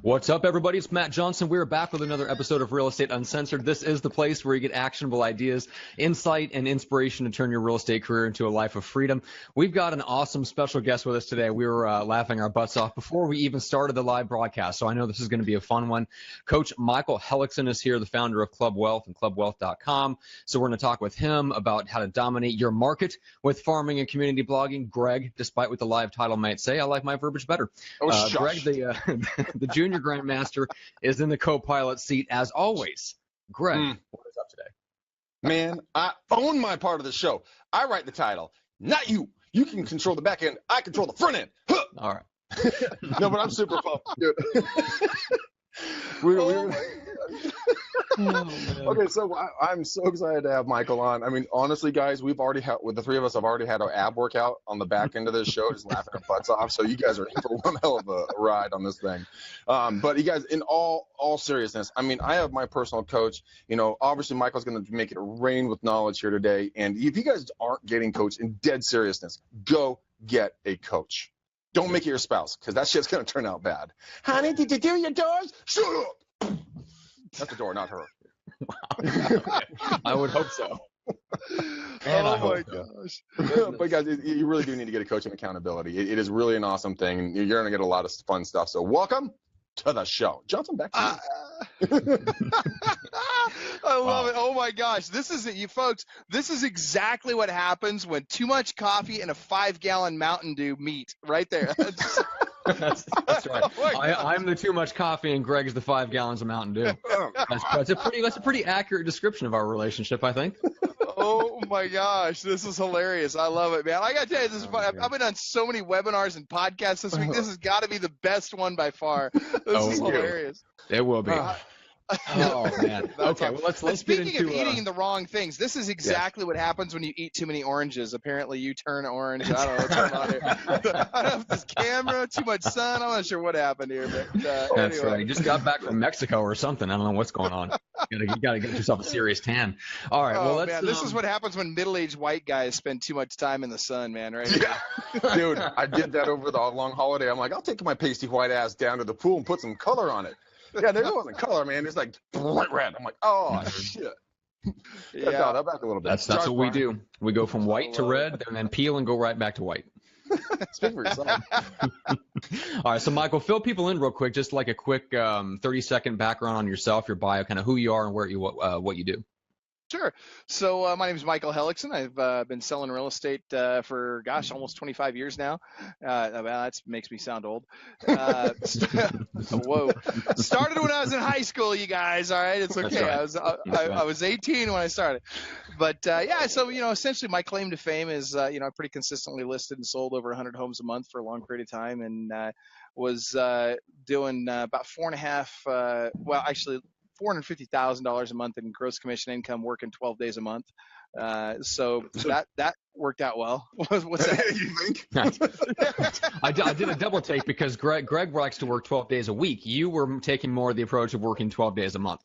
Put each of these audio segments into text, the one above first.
What's up, everybody? It's Matt Johnson. We're back with another episode of Real Estate Uncensored. This is the place where you get actionable ideas, insight, and inspiration to turn your real estate career into a life of freedom. We've got an awesome special guest with us today. We were laughing our butts off before we even started the live broadcast, so I know this is going to be a fun one. Coach Michael Hellickson is here, the founder of Club Wealth and clubwealth.com. So we're going to talk with him about how to dominate your market with farming and community blogging. Greg, despite what the live title might say, I like my verbiage better. Greg, the junior grandmaster, is in the co-pilot seat as always. Greg, what is up today? Man, I own my part of the show. I write the title, not you. You can control the back end. I control the front end. Huh. All right. No, but I'm super pumped, dude. Okay, so I'm so excited to have Michael on. I mean, honestly, guys, we've already had, with the three of us, have already had our ab workout on the back end of this show, just laughing our butts off. So you guys are in for one hell of a ride on this thing. But you guys, in all seriousness, I mean, I have my personal coach. You know, obviously, Michael's going to make it rain with knowledge here today. And if you guys aren't getting coached in dead seriousness, go get a coach. Don't make it your spouse, because that shit's going to turn out bad. Honey, did you do your doors? Shut up. That's the door, not her. I would hope so. And oh my gosh. But guys, you really do need to get a coach and accountability. It is really an awesome thing, and you're going to get a lot of fun stuff. So welcome to the show. Johnson, back to you. I love it. Oh my gosh. This is it, you folks. This is exactly what happens when too much coffee and a 5-gallon Mountain Dew meet right there. That's right. I'm the too much coffee, and Greg's the 5 gallons of Mountain Dew. That's a pretty accurate description of our relationship, I think. Oh my gosh, this is hilarious. I love it, man. I gotta tell you, this is fun. I've been on so many webinars and podcasts this week. This has got to be the best one by far. This is hilarious. It will be. Oh man. Okay, well let's get into. Speaking of eating the wrong things, this is exactly what happens when you eat too many oranges. Apparently, you turn orange. I don't know what's going on here. I don't know if this camera, too much sun. I'm not sure what happened here, but that's anyway. right. You just got back from Mexico or something. I don't know what's going on. You gotta get yourself a serious tan. All right. Well, man, this is what happens when middle-aged white guys spend too much time in the sun, man. Right? Yeah. Dude, I did that over the long holiday. I'm like, I'll take my pasty white ass down to the pool and put some color on it. Yeah, there wasn't color, man. It's like bright red. I'm like, oh shit. Yeah, back a little bit. That's what we do. We go from white to red, and then peel and go right back to white. Speak for yourself. All right, so Michael, fill people in real quick, just like a quick 30-second background on yourself, your bio, kind of who you are and what you do. Sure. So my name is Michael Hellickson. I've been selling real estate for, almost 25 years now. That makes me sound old. Whoa. Started when I was in high school, you guys. All right. It's okay. Right. I was 18 when I started. But, so, essentially my claim to fame is, I pretty consistently listed and sold over 100 homes a month for a long period of time, and was doing about $450,000 a month in gross commission income, working 12 days a month. So that worked out well. What's that? You think? I did a double take because Greg likes to work 12 days a week. You were taking more of the approach of working 12 days a month.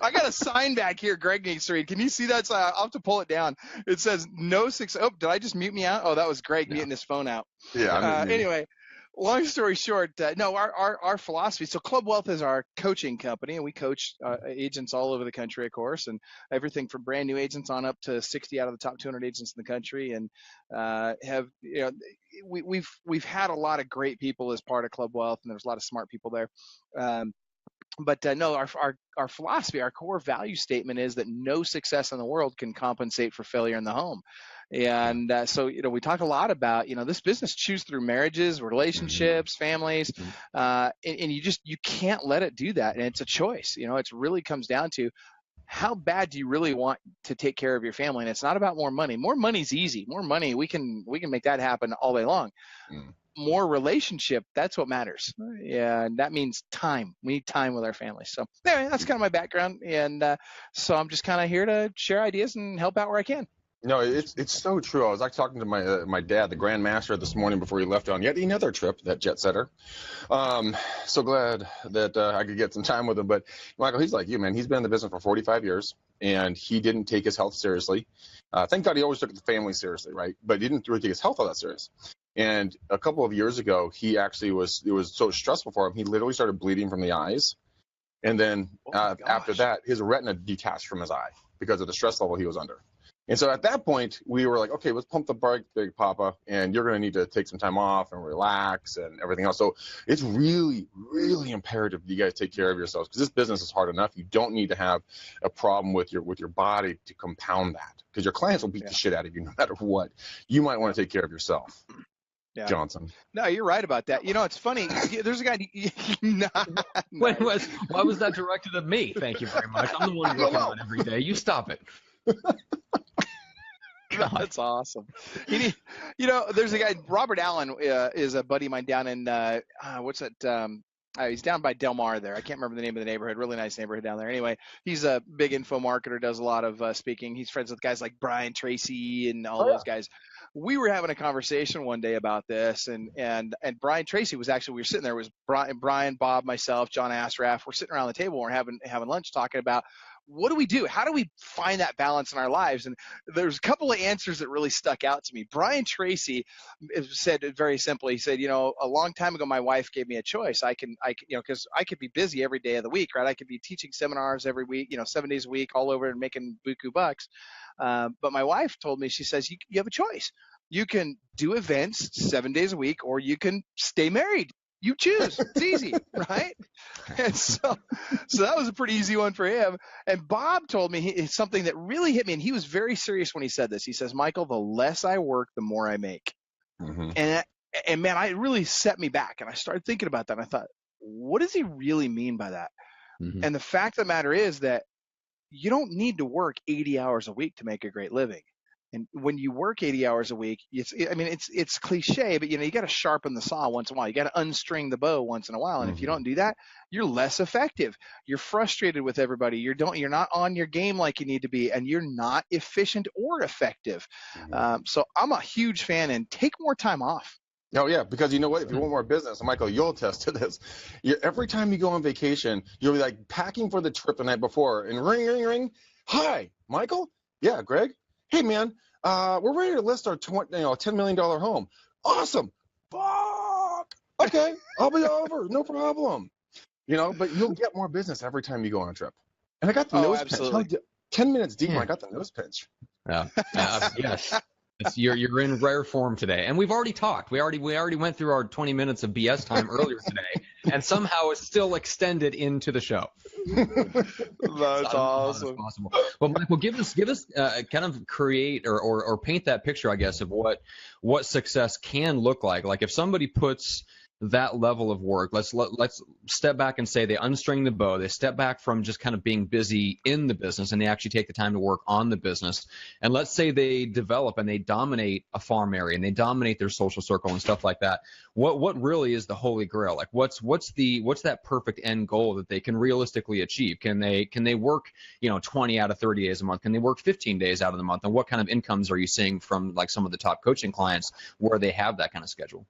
I got a sign back here Greg needs to read. Can you see that? So I'll have to pull it down. It says no success. Oh, did I just mute me out? Oh, that was Greg muting his phone out. Yeah. Anyway. Long story short, our philosophy. So Club Wealth is our coaching company, and we coach agents all over the country, of course, and everything from brand new agents on up to 60 out of the top 200 agents in the country. And we've had a lot of great people as part of Club Wealth, and there's a lot of smart people there. But our philosophy, our core value statement is that no success in the world can compensate for failure in the home. And so we talk a lot about, this business chews through marriages, relationships, families, and you can't let it do that. And it's a choice. It really comes down to how bad do you really want to take care of your family? And it's not about more money. More money's easy. More money, we can make that happen all day long. More relationship, that's what matters. Yeah, and that means time. We need time with our families. So anyway, that's kind of my background. And so I'm just kind of here to share ideas and help out where I can. No, it's so true. I was actually talking to my dad, the Grand Master, this morning before he left on yet another trip, that jet setter. So glad that I could get some time with him. But Michael, he's like you, man. He's been in the business for 45 years, and he didn't take his health seriously. Thank God he always took the family seriously, right? But he didn't really take his health all that serious. And a couple of years ago, it was so stressful for him, he literally started bleeding from the eyes. And then after that, his retina detached from his eye because of the stress level he was under. And so at that point, we were like, okay, let's pump the brake, Big Papa, and you're going to need to take some time off and relax and everything else. So it's really, really imperative that you guys take care of yourselves, because this business is hard enough. You don't need to have a problem with your body to compound that, because your clients will beat the shit out of you no matter what. You might want to take care of yourself. Yeah. Johnson. No, you're right about that. You know, it's funny. There's a guy. Why was that directed at me? Thank you very much. I'm the one working on it every day. You stop it. That's awesome. There's a guy, Robert Allen, is a buddy of mine down in what's that? He's down by Del Mar there. I can't remember the name of the neighborhood. Really nice neighborhood down there. Anyway, he's a big info marketer, does a lot of speaking. He's friends with guys like Brian Tracy and all those guys. We were having a conversation one day about this, and Brian Tracy was actually, we were sitting there, it was Brian, Bob, myself, John Asraf. We're sitting around the table, and we're having lunch talking about, what do we do? How do we find that balance in our lives? And there's a couple of answers that really stuck out to me. Brian Tracy said it very simply. He said, a long time ago, my wife gave me a choice. I can, because I could be busy every day of the week, right? I could be teaching seminars every week, 7 days a week, all over and making buku bucks. But my wife told me, she says, you have a choice. You can do events 7 days a week, or you can stay married. You choose. It's easy, right? And so that was a pretty easy one for him. And Bob told me something that really hit me, and he was very serious when he said this. He says, Michael, the less I work, the more I make. Mm-hmm. And man, it really set me back. And I started thinking about that. And I thought, what does he really mean by that? Mm-hmm. And the fact of the matter is that you don't need to work 80 hours a week to make a great living. And when you work 80 hours a week, it's cliche, but you got to sharpen the saw once in a while. You got to unstring the bow once in a while. And if you don't do that, you're less effective. You're frustrated with everybody. You're not on your game like you need to be, and you're not efficient or effective. Mm-hmm. So I'm a huge fan, and take more time off. Oh, yeah, because you know what? If you want more business, Michael, you'll attest to this. Every time you go on vacation, you'll be like packing for the trip the night before, and ring, ring, ring. Hi, Michael? Yeah, Greg? Hey, man, we're ready to list our $10 million home. Awesome. Fuck. Okay, I'll be over. No problem. But you'll get more business every time you go on a trip. And I got the nose pinch. 10 minutes deep, I got the nose pinch. Yeah. Yes. You're in rare form today, and we've already talked. We already went through our 20 minutes of BS time earlier today, and somehow it's still extended into the show. That's awesome. Well, Michael, give us kind of create or paint that picture, I guess, of what success can look like. Like if somebody puts that level of work, let's step back and say they unstring the bow. They step back from just kind of being busy in the business, and they actually take the time to work on the business. And let's say they develop and they dominate a farm area and they dominate their social circle and stuff like that. What really is the holy grail? Like what's that perfect end goal that they can realistically achieve? Can they work 20 out of 30 days a month? Can they work 15 days out of the month? And what kind of incomes are you seeing from like some of the top coaching clients where they have that kind of schedule?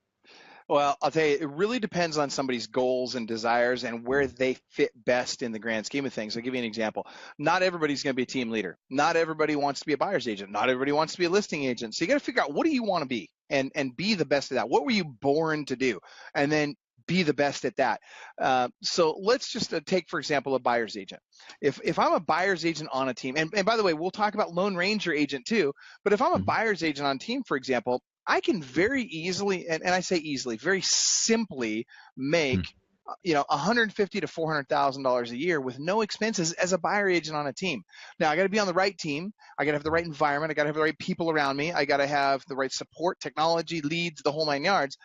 Well, I'll tell you, it really depends on somebody's goals and desires and where they fit best in the grand scheme of things. I'll give you an example. Not everybody's going to be a team leader. Not everybody wants to be a buyer's agent. Not everybody wants to be a listing agent. So you got to figure out, what do you want to be and be the best at that? What were you born to do? And then be the best at that. So let's just take, for example, a buyer's agent. If I'm a buyer's agent on a team, and by the way, we'll talk about Lone Ranger agent too, but if I'm a buyer's agent on a team, for example, I can very easily, and I say easily, very simply make, $150,000 to $400,000 a year with no expenses as a buyer agent on a team. Now I got to be on the right team. I got to have the right environment. I got to have the right people around me. I got to have the right support, technology, leads, the whole 9 yards.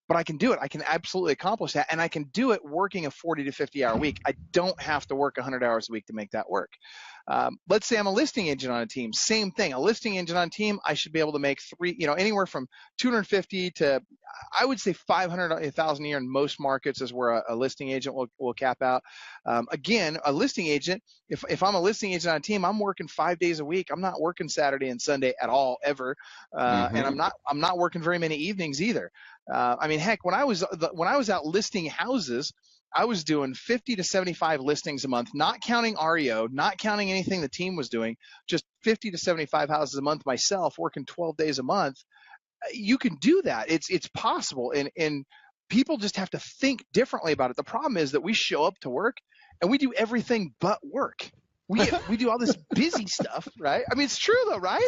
But I can do it. I can absolutely accomplish that, and I can do it working a 40 to 50-hour week. I don't have to work 100 hours a week to make that work. Let's say I'm a listing agent on a team. Same thing. A listing agent on a team, I should be able to make anywhere from 250 to, I would say, 500,000 a year in most markets is where a listing agent will cap out. Again, a listing agent, if I'm a listing agent on a team, I'm working 5 days a week. I'm not working Saturday and Sunday at all, ever, and I'm not working very many evenings either. Heck, when I was out listing houses, I was doing 50 to 75 listings a month, not counting REO, not counting anything the team was doing, just 50 to 75 houses a month myself, working 12 days a month. you can do that. It's possible, and people just have to think differently about it. The problem is that we show up to work and we do everything but work. We do all this busy stuff, right? I mean, it's true though, right?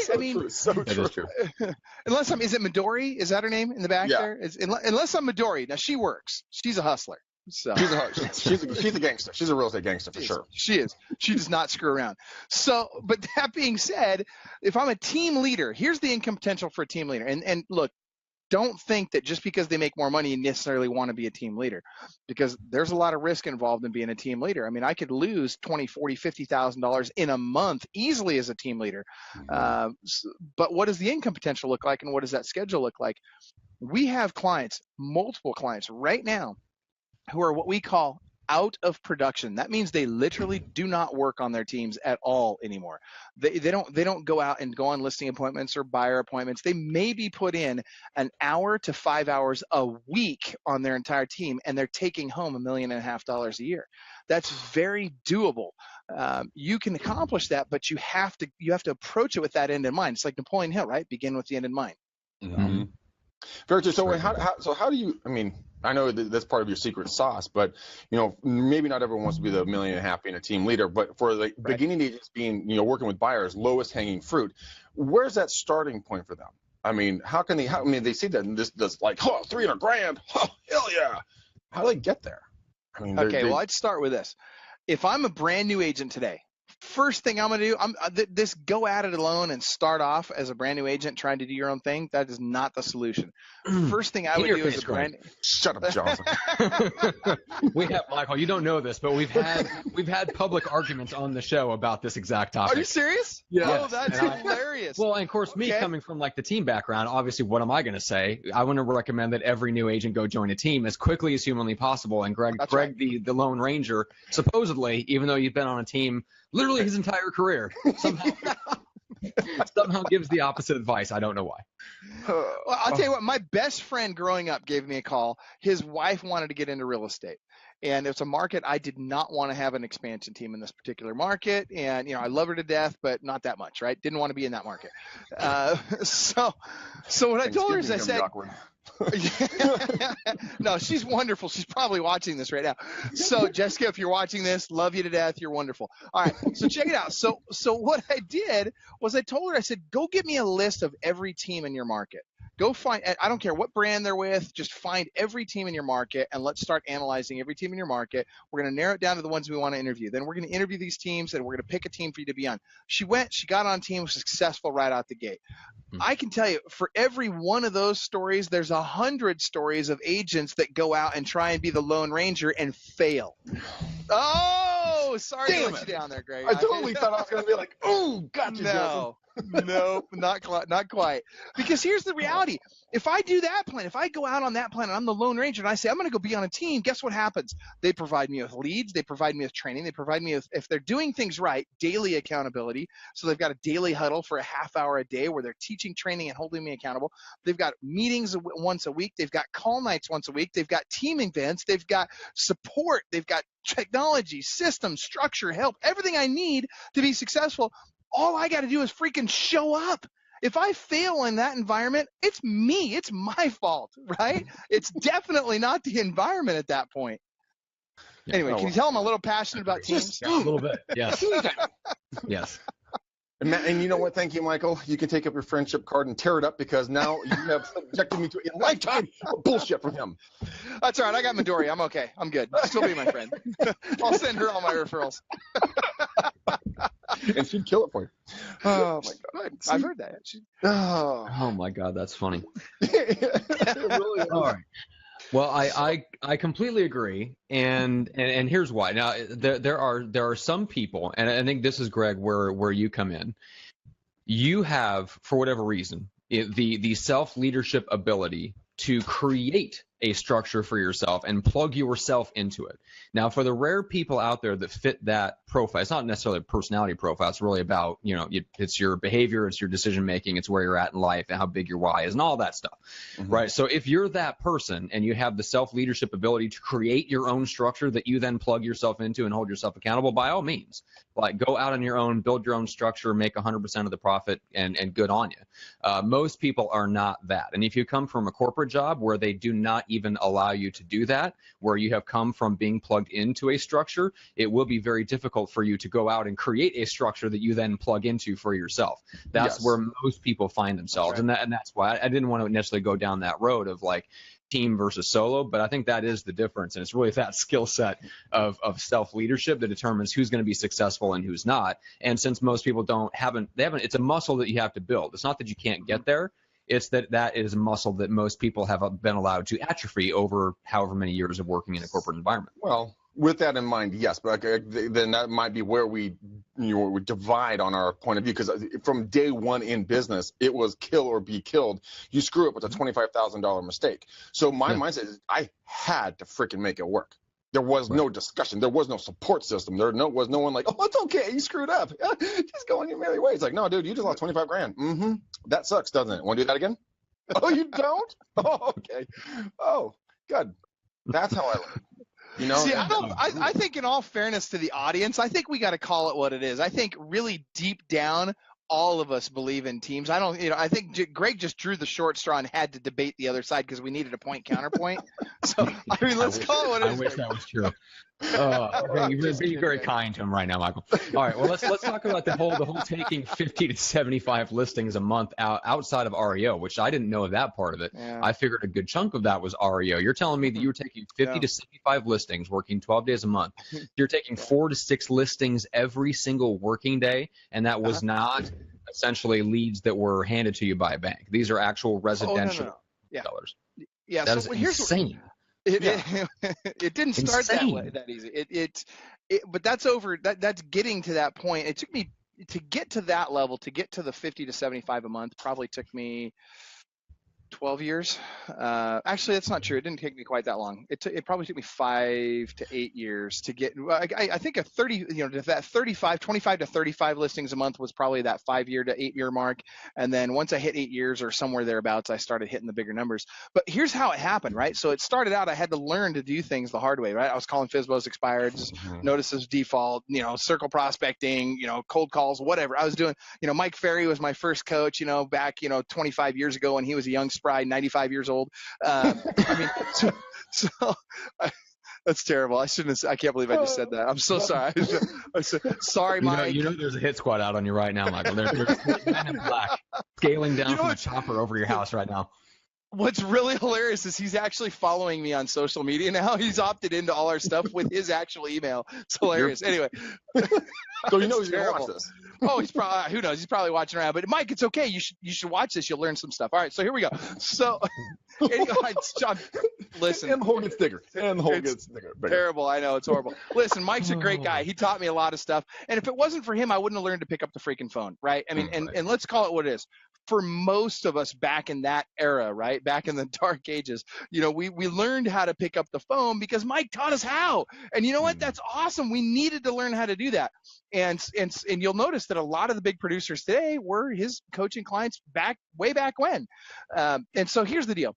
So true. That is true. Unless is it Midori? Is that her name in the back there? Unless I'm Midori. Now she works. She's a hustler. So she's a gangster. She's a real estate gangster for sure. She is. She does not screw around. So, but that being said, if I'm a team leader, here's the income potential for a team leader. And look, don't think that just because they make more money, you necessarily want to be a team leader, because there's a lot of risk involved in being a team leader. I mean, I could lose $20,000, $40,000, $50,000 in a month easily as a team leader. But what does the income potential look like, and what does that schedule look like? We have clients, multiple clients right now, who are what we call out of production. That means they literally do not work on their teams at all anymore. They don't go out and go on listing appointments or buyer appointments. They maybe put in an hour to 5 hours a week on their entire team, and they're taking home $1.5 million a year. That's very doable. You can accomplish that, but you have to approach it with that end in mind. It's like Napoleon Hill, right? Begin with the end in mind. Mm-hmm. Very true. So how do you? I mean, I know that's part of your secret sauce, but maybe not everyone wants to be the $1.5 million being a team leader. But for the beginning agents being, working with buyers, lowest hanging fruit, where's that starting point for them? I mean, how can they? They see that and this like, oh, $300,000, oh, hell yeah. How do they get there? I mean, well, I'd start with this. If I'm a brand new agent today, first thing I'm going to do, this go at it alone and start off as a brand new agent trying to do your own thing. That is not the solution. First thing I would do as a brand. Shut up, Johnson. We have, Michael, you don't know this, but we've had public arguments on the show about this exact topic. Are you serious? Yeah. Oh, that's hilarious. Well, and of course, me coming from like the team background, obviously, what am I going to say? I want to recommend that every new agent go join a team as quickly as humanly possible. And Greg, right. the Lone Ranger, supposedly, even though you've been on a team literally his entire career, somehow gives the opposite advice. I don't know why. Well, I'll tell you what, my best friend growing up gave me a call. His wife wanted to get into real estate, and it's a market I did not want to have an expansion team in this particular market. And, I love her to death, but not that much, right? Didn't want to be in that market. So what I told her is I said, no, she's wonderful. She's probably watching this right now. So Jessica, if you're watching this, love you to death. You're wonderful. All right. So check it out. So what I did was I told her, I said, go get me a list of every team in your market. Go find, I don't care what brand they're with, just find every team in your market and let's start analyzing every team in your market. We're going to narrow it down to the ones we want to interview. Then we're going to interview these teams and we're going to pick a team for you to be on. She got on team, was successful right out the gate. I can tell you, for every one of those stories, there's 100 stories of agents that go out and try and be the Lone Ranger and fail. Oh, sorry to let you down there, Greg. I totally thought I was going to be like, oh, gotcha. No. Nope, not quite. Because here's the reality. If I do that plan, if I go out on that plan and I'm the Lone Ranger and I say, I'm going to go be on a team, guess what happens? They provide me with leads. They provide me with training. They provide me with, if they're doing things right, daily accountability. So they've got a daily huddle for a half hour a day where they're teaching, training, and holding me accountable. They've got meetings once a week. They've got call nights once a week. They've got team events. They've got support. They've got technology, systems, structure, help, everything I need to be successful. All I got to do is freaking show up. If I fail in that environment, it's me. It's my fault, right? It's definitely not the environment at that point. Anyway, can you tell I'm a little passionate about teams? Yeah, a little bit, yes. Yes. And you know what? Thank you, Michael. You can take up your friendship card and tear it up because now you have subjected me to a lifetime of bullshit from him. That's all right. I got Midori. I'm okay. I'm good. Still be my friend. I'll send her all my referrals. And she'd kill it for you. Oh, my God. I've heard that. Oh, my God. That's funny. It really is. All right. Well, I completely agree, and here's why. Now there are some people, and I think this is, Greg, where you come in. You have, for whatever reason, the self-leadership ability to create a structure for yourself and plug yourself into it. Now, for the rare people out there that fit that profile, it's not necessarily a personality profile. It's really about, it's your behavior, it's your decision making, it's where you're at in life and how big your why is and all that stuff, right? So if you're that person and you have the self-leadership ability to create your own structure that you then plug yourself into and hold yourself accountable, by all means, Like, go out on your own, build your own structure, make 100% of the profit, and good on you. Most people are not that. And if you come from a corporate job where they do not even allow you to do that, where you have come from being plugged into a structure, it will be very difficult for you to go out and create a structure that you then plug into for yourself. That's where most people find themselves. Right. And that's why I didn't want to necessarily go down that road of like team versus solo, but I think that is the difference. And it's really that skill set of self-leadership that determines who's going to be successful and who's not. And since most people haven't, it's a muscle that you have to build. It's not that you can't get there. It's that is a muscle that most people have been allowed to atrophy over however many years of working in a corporate environment. Well, with that in mind, yes, but then that might be where we divide on our point of view, because from day one in business, it was kill or be killed. You screw up with a $25,000 mistake. So my mindset is I had to freaking make it work. There was no discussion. There was no support system. There was no one like, oh, it's okay, you screwed up. Just go on your merry way. It's like, no, dude, you just lost 25 grand. Mm-hmm. That sucks, doesn't it? Want to do that again? Oh, you don't? Oh, okay. Oh, good. That's how I learn. You know, see, I think in all fairness to the audience, I think we got to call it what it is. I think really deep down, all of us believe in teams. I think Greg just drew the short straw and had to debate the other side because we needed a point counterpoint. So, I mean, let's call it what it is. I wish that was true. You're being very kind to him right now, Michael. All right, well, let's talk about the whole taking 50 to 75 listings a month outside of REO, which I didn't know that part of it. Yeah. I figured a good chunk of that was REO. You're telling me that you were taking 50 to 75 listings, working 12 days a month. You're taking 4 to 6 listings every single working day, and that was not essentially leads that were handed to you by a bank. These are actual residential sellers. Yeah, that is insane. It didn't start that easy. But that's getting to that point. It took me to get to that level, to get to the 50 to 75 a month, probably took me 12 years. Actually, that's not true. It didn't take me quite that long. It probably took me 5 to 8 years to get. I think a 30, that 25 to 35 listings a month was probably that 5-year to 8-year mark. And then once I hit 8 years or somewhere thereabouts, I started hitting the bigger numbers. But here's how it happened, right? So it started out, I had to learn to do things the hard way, right? I was calling FSBOs expired, notices default, circle prospecting, cold calls, whatever I was doing. Mike Ferry was my first coach, back, 25 years ago when he was a young spry, 95 years old. That's terrible. I can't believe I just said that. I'm so sorry. Sorry, Mike. There's a hit squad out on you right now, Michael. There's men in black scaling down from a chopper over your house right now. What's really hilarious is he's actually following me on social media now. He's opted into all our stuff with his actual email. It's hilarious. Anyway. So he's going to watch this. Oh, he's probably, who knows? He's probably watching around. But Mike, it's okay. You should watch this. You'll learn some stuff. All right, so here we go. So, anyway, John, listen. And the hole gets bigger. Terrible. I know. It's horrible. Listen, Mike's a great guy. He taught me a lot of stuff. And if it wasn't for him, I wouldn't have learned to pick up the freaking phone, right? I mean, and let's call it what it is. For most of us back in that era, right, back in the dark ages, we learned how to pick up the phone because Mike taught us how. And you know what? That's awesome. We needed to learn how to do that. And you'll notice that a lot of the big producers today were his coaching clients way back when. And so here's the deal.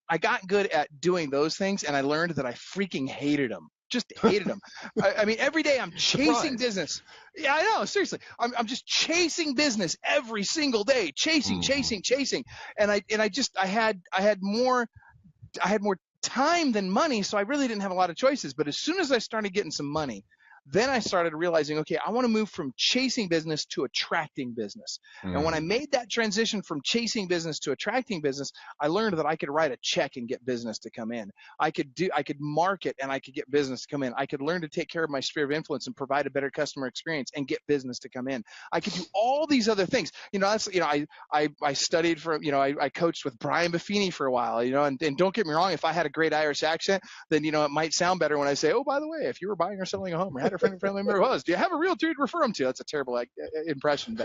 I got good at doing those things, and I learned that I freaking hated them. Just hated them. I mean, every day I'm chasing business. Yeah, I know. Seriously, I'm just chasing business every single day, chasing. And I had more time than money, so I really didn't have a lot of choices. But as soon as I started getting some money, then I started realizing, okay, I want to move from chasing business to attracting business. And when I made that transition from chasing business to attracting business, I learned that I could write a check and get business to come in. I could market and I could get business to come in. I could learn to take care of my sphere of influence and provide a better customer experience and get business to come in. I could do all these other things. I studied for, I coached with Brian Buffini for a while, and don't get me wrong, if I had a great Irish accent, then, it might sound better when I say, oh, by the way, if you were buying or selling a home or had a friend or family member was, do you have a realtor to refer them to? That's a terrible impression,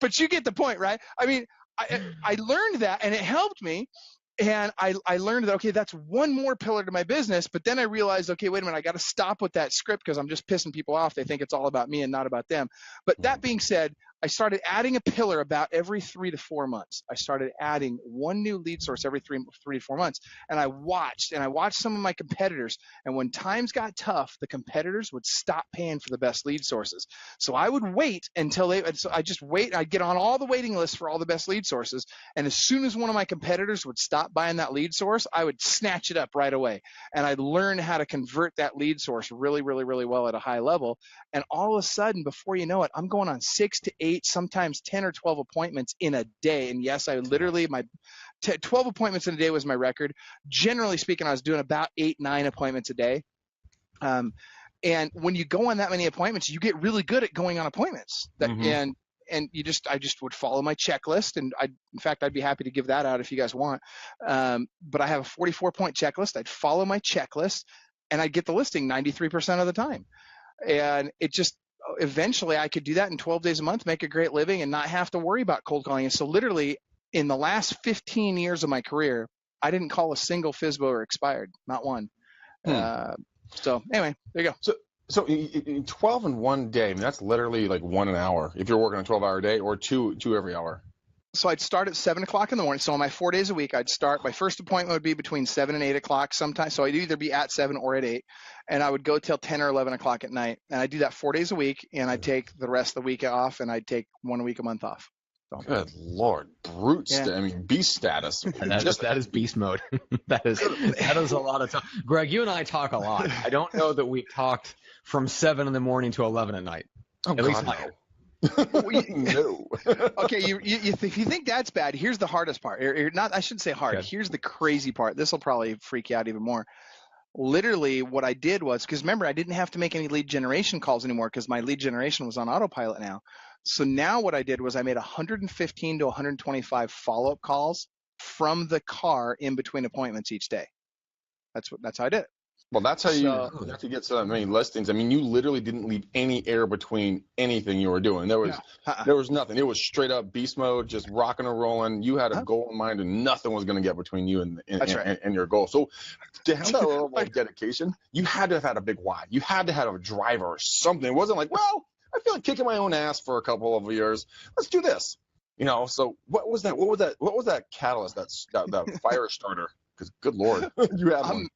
but you get the point, right? I mean, I learned that, and it helped me. And I learned that, okay, that's one more pillar to my business. But then I realized, okay, wait a minute, I got to stop with that script because I'm just pissing people off. They think it's all about me and not about them. But that being said, I started adding a pillar about every 3 to 4 months. I started adding one new lead source every 3 to 4 months. And I watched some of my competitors. And when times got tough, the competitors would stop paying for the best lead sources. So I would wait until I just wait. I'd get on all the waiting lists for all the best lead sources. And as soon as one of my competitors would stop buying that lead source, I would snatch it up right away. And I'd learn how to convert that lead source really, really, really well at a high level. And all of a sudden, before you know it, I'm going on 6 to 8, sometimes 10 or 12 appointments in a day. And yes, I literally, 12 appointments in a day was my record. Generally speaking, I was doing about 8, 9 appointments a day. And when you go on that many appointments, you get really good at going on appointments. And I just would follow my checklist. And in fact, I'd be happy to give that out if you guys want. But I have a 44-point checklist. I'd follow my checklist and I'd get the listing 93% of the time. And it just, eventually I could do that in 12 days a month, make a great living, and not have to worry about cold calling. And so literally in the last 15 years of my career, I didn't call a single FSBO or expired, not one. So anyway, there you go. So 12 in one day, I mean, that's literally like 1 an hour if you're working a 12-hour day, or two every hour. So I'd start at 7 o'clock in the morning. So on my 4 days a week, I'd start, my first appointment would be between 7 and 8 o'clock sometimes. So I'd either be at 7 or at 8, and I would go till 10 or 11 o'clock at night. And I do that 4 days a week, and I'd take the rest of the week off, and I'd take 1 week a month off. So. Good Lord, beast status. That is beast mode. that is a lot of time. Greg, you and I talk a lot. I don't know that we've talked from 7 in the morning to 11 at night. At least no. No. Okay, if you think that's bad, here's the hardest part. I shouldn't say hard. Okay. Here's the crazy part. This will probably freak you out even more. Literally, what I did was, because remember, I didn't have to make any lead generation calls anymore because my lead generation was on autopilot now. So now what I did was I made 115 to 125 follow-up calls from the car in between appointments each day. That's how I did it. Well, that's how you get so many listings. I mean, you literally didn't leave any air between anything you were doing. There was nothing. It was straight up beast mode, just rocking and rolling. You had a goal in mind, and nothing was going to get between you and your goal. So to have that level of dedication, you had to have had a big why. You had to have a driver or something. It wasn't like, well, I feel like kicking my own ass for a couple of years. Let's do this. So what was that? What was that catalyst? That fire starter? Because good Lord, you had one.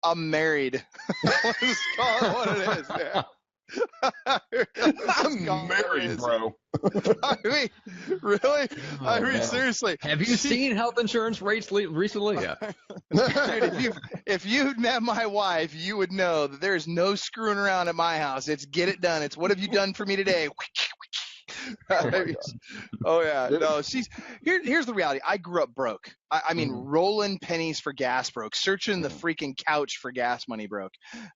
I'm married. Let's call it what it is, man. I'm married, bro. I mean, really? Seriously. Have you seen health insurance rates recently? Yeah. Dude, if you'd met my wife, you would know that there's no screwing around at my house. It's get it done. It's what have you done for me today? Oh yeah, no. Here's the reality. I grew up broke. I mean, rolling pennies for gas broke, searching the freaking couch for gas money broke.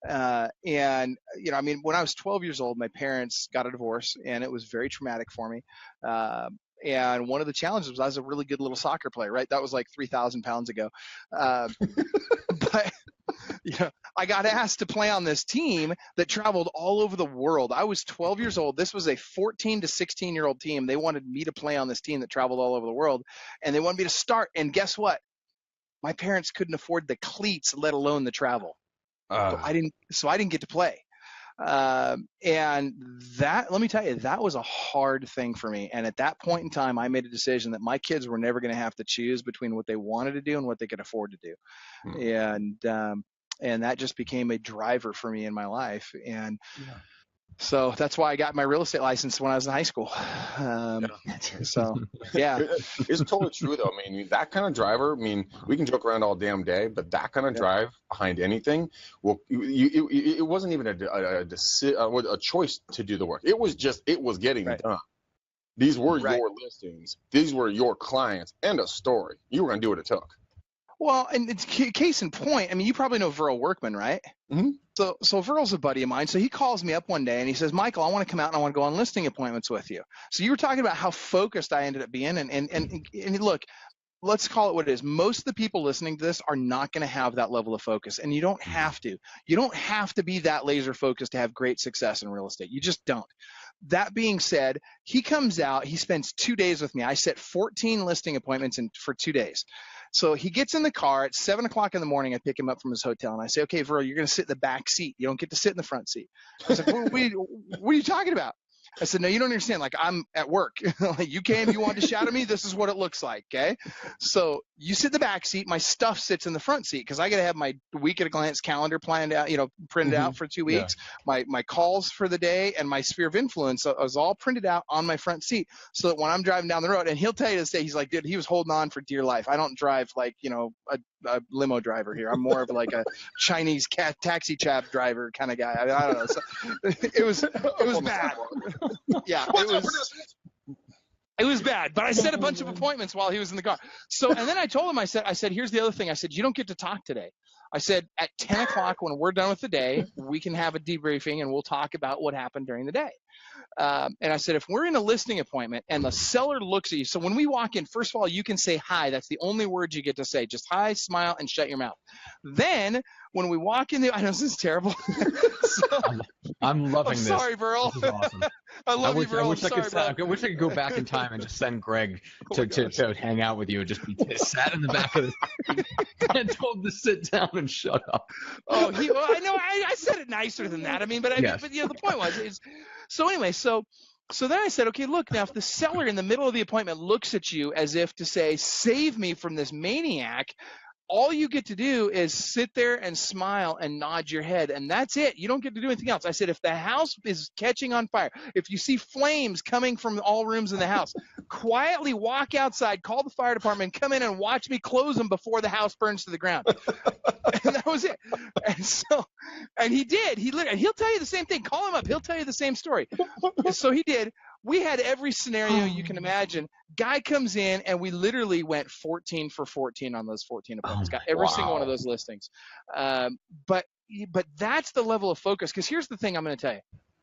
And I mean, when I was 12 years old, my parents got a divorce, and it was very traumatic for me. And one of the challenges was I was a really good little soccer player, right? That was like 3,000 pounds ago. But I got asked to play on this team that traveled all over the world. I was 12 years old. This was a 14 to 16-year-old team. They wanted me to play on this team that traveled all over the world, and they wanted me to start. And guess what? My parents couldn't afford the cleats, let alone the travel. So I didn't get to play. And that, let me tell you, that was a hard thing for me. And at that point in time, I made a decision that my kids were never going to have to choose between what they wanted to do and what they could afford to do. And that just became a driver for me in my life. And so that's why I got my real estate license when I was in high school. So yeah, it's totally true though. I mean, that kind of driver, I mean, we can joke around all damn day, but that kind of drive behind anything, it wasn't even a choice to do the work. It was getting done. These were your listings. These were your clients, and a story. You were going to do what it took. Well, and it's case in point. I mean, you probably know Verl Workman, right? Mm-hmm. So Verl's a buddy of mine. So he calls me up one day and he says, Michael, I want to come out and I want to go on listing appointments with you. So you were talking about how focused I ended up being. And look, let's call it what it is. Most of the people listening to this are not going to have that level of focus, and you don't have to. You don't have to be that laser focused to have great success in real estate. You just don't. That being said, he comes out, he spends 2 days with me. I set 14 listing appointments for 2 days. So he gets in the car at 7 o'clock in the morning. I pick him up from his hotel and I say, okay, Verl, you're going to sit in the back seat. You don't get to sit in the front seat. I was like, what are you talking about? I said, no, you don't understand. Like, I'm at work. Like, you came, you wanted to shout at me. This is what it looks like. Okay. So you sit in the back seat. My stuff sits in the front seat because I got to have my week at a glance calendar planned out, printed out for 2 weeks. Yeah. My calls for the day and my sphere of influence was all printed out on my front seat so that when I'm driving down the road, and he'll tell you this day, he's like, dude, he was holding on for dear life. I don't drive like, a limo driver here. I'm more of like a Chinese taxi cab driver kind of guy. I don't know. So, it was bad. Yeah, it was bad. But I set a bunch of appointments while he was in the car. So, and then I told him, I said, here's the other thing. I said, you don't get to talk today. I said, at 10 o'clock when we're done with the day, we can have a debriefing and we'll talk about what happened during the day. And I said, if we're in a listing appointment and the seller looks at you, so when we walk in, first of all, you can say hi. That's the only word you get to say. Just hi, smile, and shut your mouth. Then when we walk in, I know this is terrible. I'm loving this. Sorry, Burl. This is awesome. I love you, Burl. I wish I could go back in time and just send Greg to hang out with you and just be sat in the back of the and told to sit down and shut up. Oh, I know. I said it nicer than that. I mean, but the point was, so anyway, so then I said, okay, look, now if the seller in the middle of the appointment looks at you as if to say, save me from this maniac, all you get to do is sit there and smile and nod your head, and that's it. You don't get to do anything else. I said, if the house is catching on fire, if you see flames coming from all rooms in the house, quietly walk outside, call the fire department, come in and watch me close them before the house burns to the ground. And that was it. And he did. He'll tell you the same thing. Call him up. He'll tell you the same story. So he did. We had every scenario you can imagine. Guy comes in, and we literally went 14 for 14 on those 14 appointments. Got every single one of those listings. But that's the level of focus. Because here's the thing I'm going to tell you.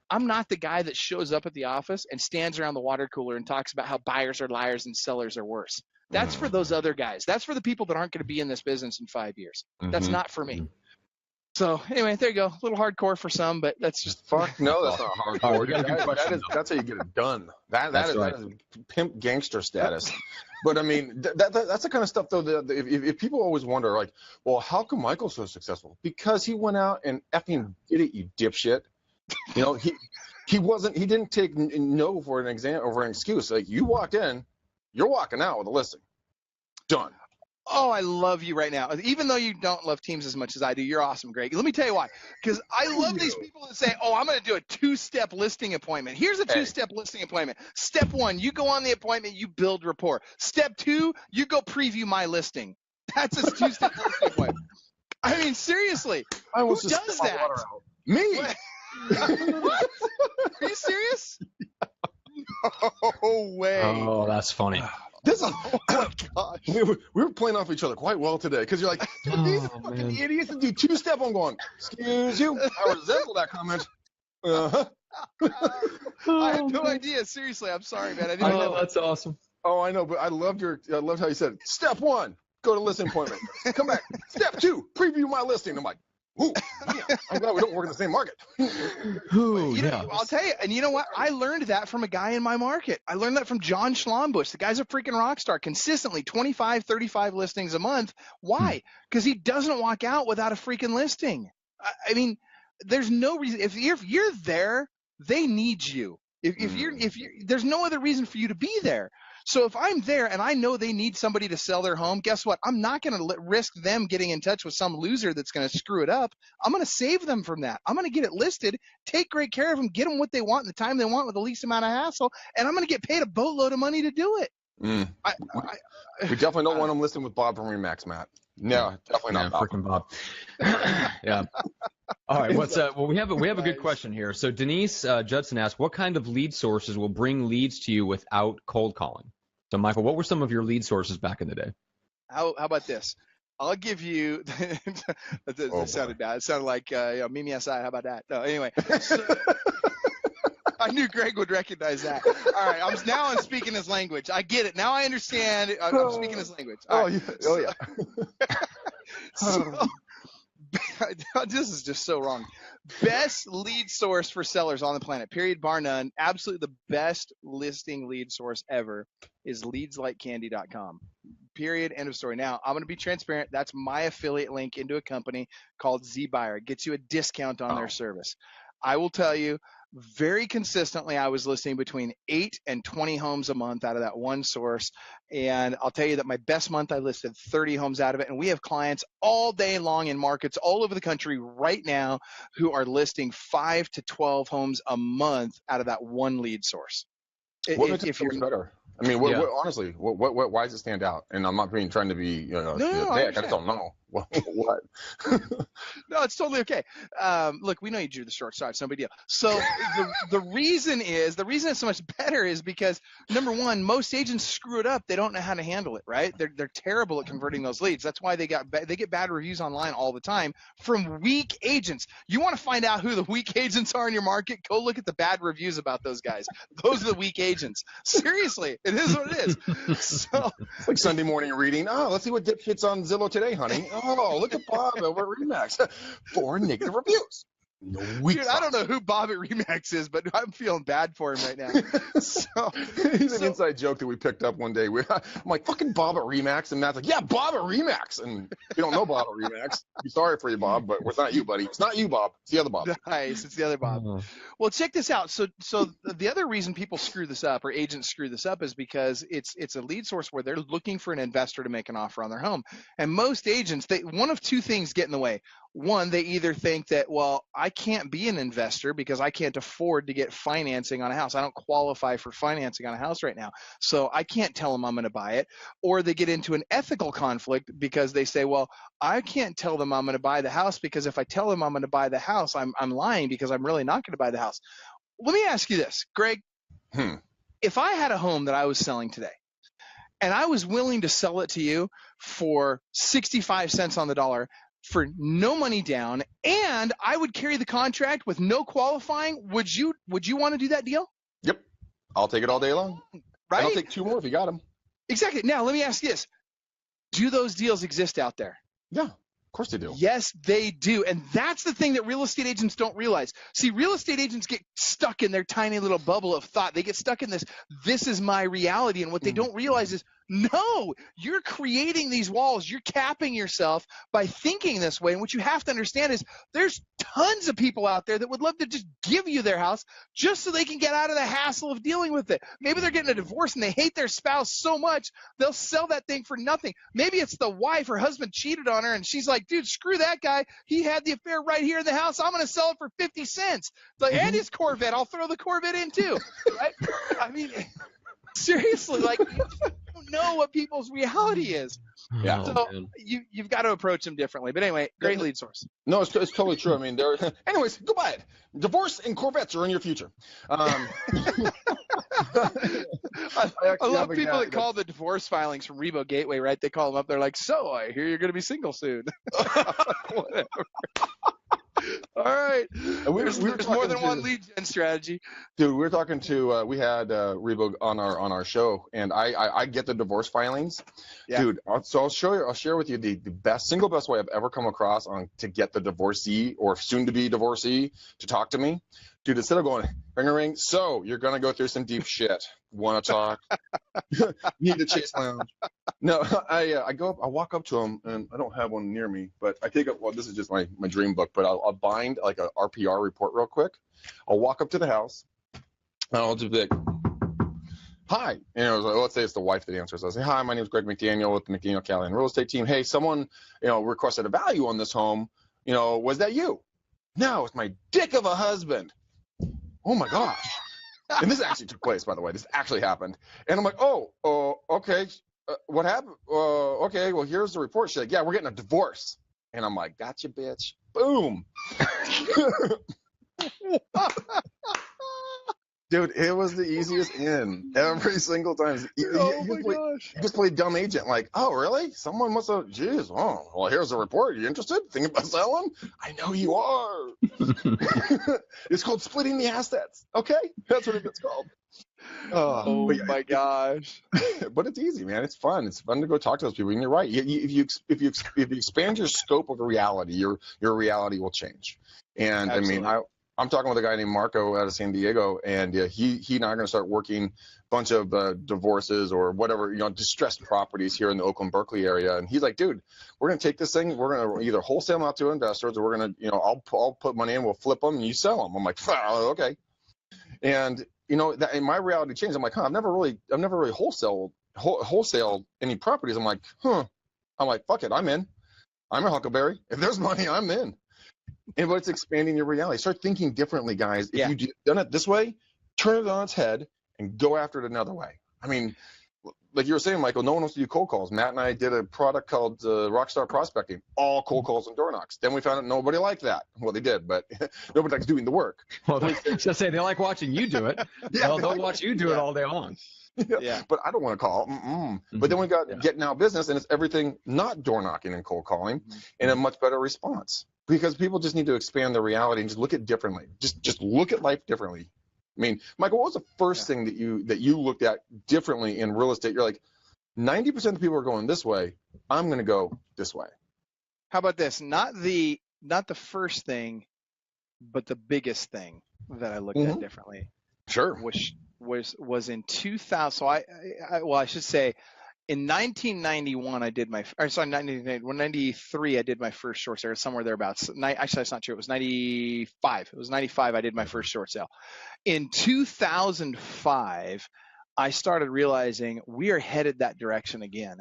I'm not the guy that shows up at the office and stands around the water cooler and talks about how buyers are liars and sellers are worse. That's for those other guys. That's for the people that aren't going to be in this business in 5 years. That's not for me. So anyway, there you go. A little hardcore for some, but that's just fuck. No, that's not hardcore. That's how you get it done. That is pimp gangster status. But I mean, that's the kind of stuff though. If people always wonder, like, well, how come Michael's so successful? Because he went out and effing did it, you dipshit. He didn't take no for an exam or an excuse. Like, you walked in, you're walking out with a listing. Done. Oh, I love you right now. Even though you don't love teams as much as I do, you're awesome, Greg. Let me tell you why. Because I love these people that say, oh, I'm going to do a 2-step listing appointment. Here's a 2-step listing appointment. Step 1, you go on the appointment, you build rapport. Step 2, you go preview my listing. That's a 2-step listing appointment. I mean, seriously, who does that? Me. What? Are you serious? No way. Oh, that's funny. This is, oh my gosh. We were playing off each other quite well today because you're like, these fucking idiots that do 2-step. I'm going, excuse you. I resemble that comment. I had no idea. Seriously, I'm sorry, man. I didn't know. That's awesome. Oh, I know, but I loved how you said, step 1, go to listing appointment. Come back. Step 2, preview my listing. I'm like, ooh, I'm glad we don't work in the same market. I'll tell you, and you know what? I learned that from a guy in my market. I learned that from John Schlombusch. The guy's a freaking rock star, consistently 25, 35 listings a month. Why? Because he doesn't walk out without a freaking listing. I mean, there's no reason. If you're there, they need you. If you're, there's no other reason for you to be there. So if I'm there and I know they need somebody to sell their home, guess what? I'm not going to risk them getting in touch with some loser that's going to screw it up. I'm going to save them from that. I'm going to get it listed, take great care of them, get them what they want in the time they want with the least amount of hassle, and I'm going to get paid a boatload of money to do it. We definitely don't want them listed with Bob from Remax, Matt. No, definitely not freaking Bob. Yeah. All right. Well, we have a good question here. So Denise Judson asked, what kind of lead sources will bring leads to you without cold calling? So Michael, what were some of your lead sources back in the day? How about this? I'll give you. That sounded bad. It sounded like Mimi Asai. How about that? No. Anyway. I knew Greg would recognize that. All right, I'm speaking his language. I get it. Now I understand. I'm speaking his language. All right. This is just so wrong. Best lead source for sellers on the planet, period, bar none. Absolutely the best listing lead source ever is leadslikecandy.com. Period, end of story. Now, I'm going to be transparent. That's my affiliate link into a company called ZBuyer. It gets you a discount on their service. I will tell you, very consistently, I was listing between 8 and 20 homes a month out of that one source. And I'll tell you that my best month, I listed 30 homes out of it. And we have clients all day long in markets all over the country right now who are listing 5 to 12 homes a month out of that one lead source. What makes it so much better? I mean, honestly, why does it stand out? And I'm not trying to be, I just don't know. What? No, it's totally okay. Look, we know you drew the short side. It's no big deal. So the reason it's so much better is because, number one, most agents screw it up. They don't know how to handle it, right? They're terrible at converting those leads. That's why they get bad reviews online all the time from weak agents. You want to find out who the weak agents are in your market? Go look at the bad reviews about those guys. Those are the weak agents. Seriously, it is what it is. So it's like Sunday morning reading. Oh, let's see what dipshits on Zillow today, honey. Oh, look at Bob over at Remax. 4 negative reviews. No weak. Dude, I don't know who Bob at Remax is, but I'm feeling bad for him right now. He's an inside joke that we picked up one day. I'm like, fucking Bob at Remax. And Matt's like, yeah, Bob at Remax. And we don't know Bob at Remax. I'm sorry for you, Bob, but it's not you, buddy. It's not you, Bob. It's the other Bob. Nice. It's the other Bob. Well, check this out. So the other reason people screw this up or agents screw this up is because it's a lead source where they're looking for an investor to make an offer on their home. And most agents, one of two things get in the way. One, they either think that, well, I can't be an investor because I can't afford to get financing on a house. I don't qualify for financing on a house right now. So I can't tell them I'm going to buy it. Or they get into an ethical conflict because they say, well, I can't tell them I'm going to buy the house because if I tell them I'm going to buy the house, I'm lying because I'm really not going to buy the house. Let me ask you this, Greg. If I had a home that I was selling today and I was willing to sell it to you for 65 cents on the dollar, for no money down, and I would carry the contract with no qualifying, would you want to do that deal? Yep. I'll take it all day long. Right? And I'll take 2 more if you got them. Exactly. Now, let me ask you this. Do those deals exist out there? Yeah, of course they do. Yes, they do. And that's the thing that real estate agents don't realize. See, real estate agents get stuck in their tiny little bubble of thought. They get stuck in this is my reality. And what they don't realize is, no, you're creating these walls. You're capping yourself by thinking this way. And what you have to understand is there's tons of people out there that would love to just give you their house just so they can get out of the hassle of dealing with it. Maybe they're getting a divorce and they hate their spouse so much, they'll sell that thing for nothing. Maybe it's the wife, her husband cheated on her, and she's like, dude, screw that guy. He had the affair right here in the house. I'm going to sell it for 50 cents. Like, and his Corvette. I'll throw the Corvette in too. Right? I mean, seriously, like, you don't know what people's reality is. Yeah. So you've got to approach them differently. But anyway, great lead source. No, it's totally true. I mean, anyways, go buy it. Divorce and Corvettes are in your future. I love people that call the divorce filings from Rebo Gateway, right? They call them up. They're like, so I hear you're going to be single soon. Whatever. All right. There's more than one lead gen strategy. Dude, we were talking to we had Rebo on our show, and I get the divorce filings. Yeah. Dude, so I'll share with you the single best way I've ever come across to get the divorcee or soon to be divorcee to talk to me. Dude, instead of going ring a ring, so you're gonna go through some deep shit. Want to talk? Need to chase lounge? No, I walk up to him, and I don't have one near me, but I take up. Well, this is just my dream book, but I'll bind like a RPR report real quick. I'll walk up to the house, and I'll just be like, hi. Let's say it's the wife that answers. I'll say, hi, my name is Greg McDaniel with the McDaniel Callahan Real Estate Team. Hey, someone requested a value on this home. Was that you? No, it's my dick of a husband. Oh my gosh. And this actually took place, by the way. This actually happened. And I'm like, okay. What happened? Okay, well, here's the report. She's like, yeah, we're getting a divorce. And I'm like, gotcha, bitch. Boom. Dude, it was the easiest in every single time. You just played dumb agent. Like, oh, really? Someone must have, geez, oh, well, here's the report. You interested? Thinking about selling? I know you are. It's called splitting the assets. Okay? That's what it's called. Oh my gosh. But it's easy, man. It's fun. It's fun to go talk to those people. And you're right. If you expand your scope of reality, your reality will change. And absolutely. I mean, I'm talking with a guy named Marco out of San Diego, and he and I are going to start working a bunch of divorces or whatever, distressed properties here in the Oakland, Berkeley area. And he's like, dude, we're going to take this thing. We're going to either wholesale them out to investors, or we're going to, I'll put money in, we'll flip them, and you sell them. I'm like, okay. And that, and my reality changed. I'm like, I've never really wholesaled any properties. I'm like, fuck it, I'm in. I'm a Huckleberry. If there's money, I'm in. And but it's expanding your reality. Start thinking differently, guys. If you've done it this way, turn it on its head and go after it another way. I mean, like you were saying, Michael, no one wants to do cold calls. Matt and I did a product called Rockstar Prospecting, all cold calls and door knocks. Then we found out nobody liked that. Well, they did, but nobody likes doing the work. Well, just say they like watching you do it. They'll watch you do it all day long. Yeah. But I don't want to call. Mm-hmm. But then we got getting out business, and it's everything not door knocking and cold calling, and a much better response. Because people just need to expand their reality and just look at it differently. Just look at life differently. I mean, Michael, what was the first thing that you looked at differently in real estate? You're like, 90% of people are going this way. I'm going to go this way. How about this? Not the first thing, but the biggest thing that I looked at differently. Sure. Which was in 2000. So I should say, in 1991, I did 1993, I did my first short sale, somewhere thereabouts. Actually, that's not true. It was 95. It was 95. I did my first short sale. In 2005, I started realizing we are headed that direction again.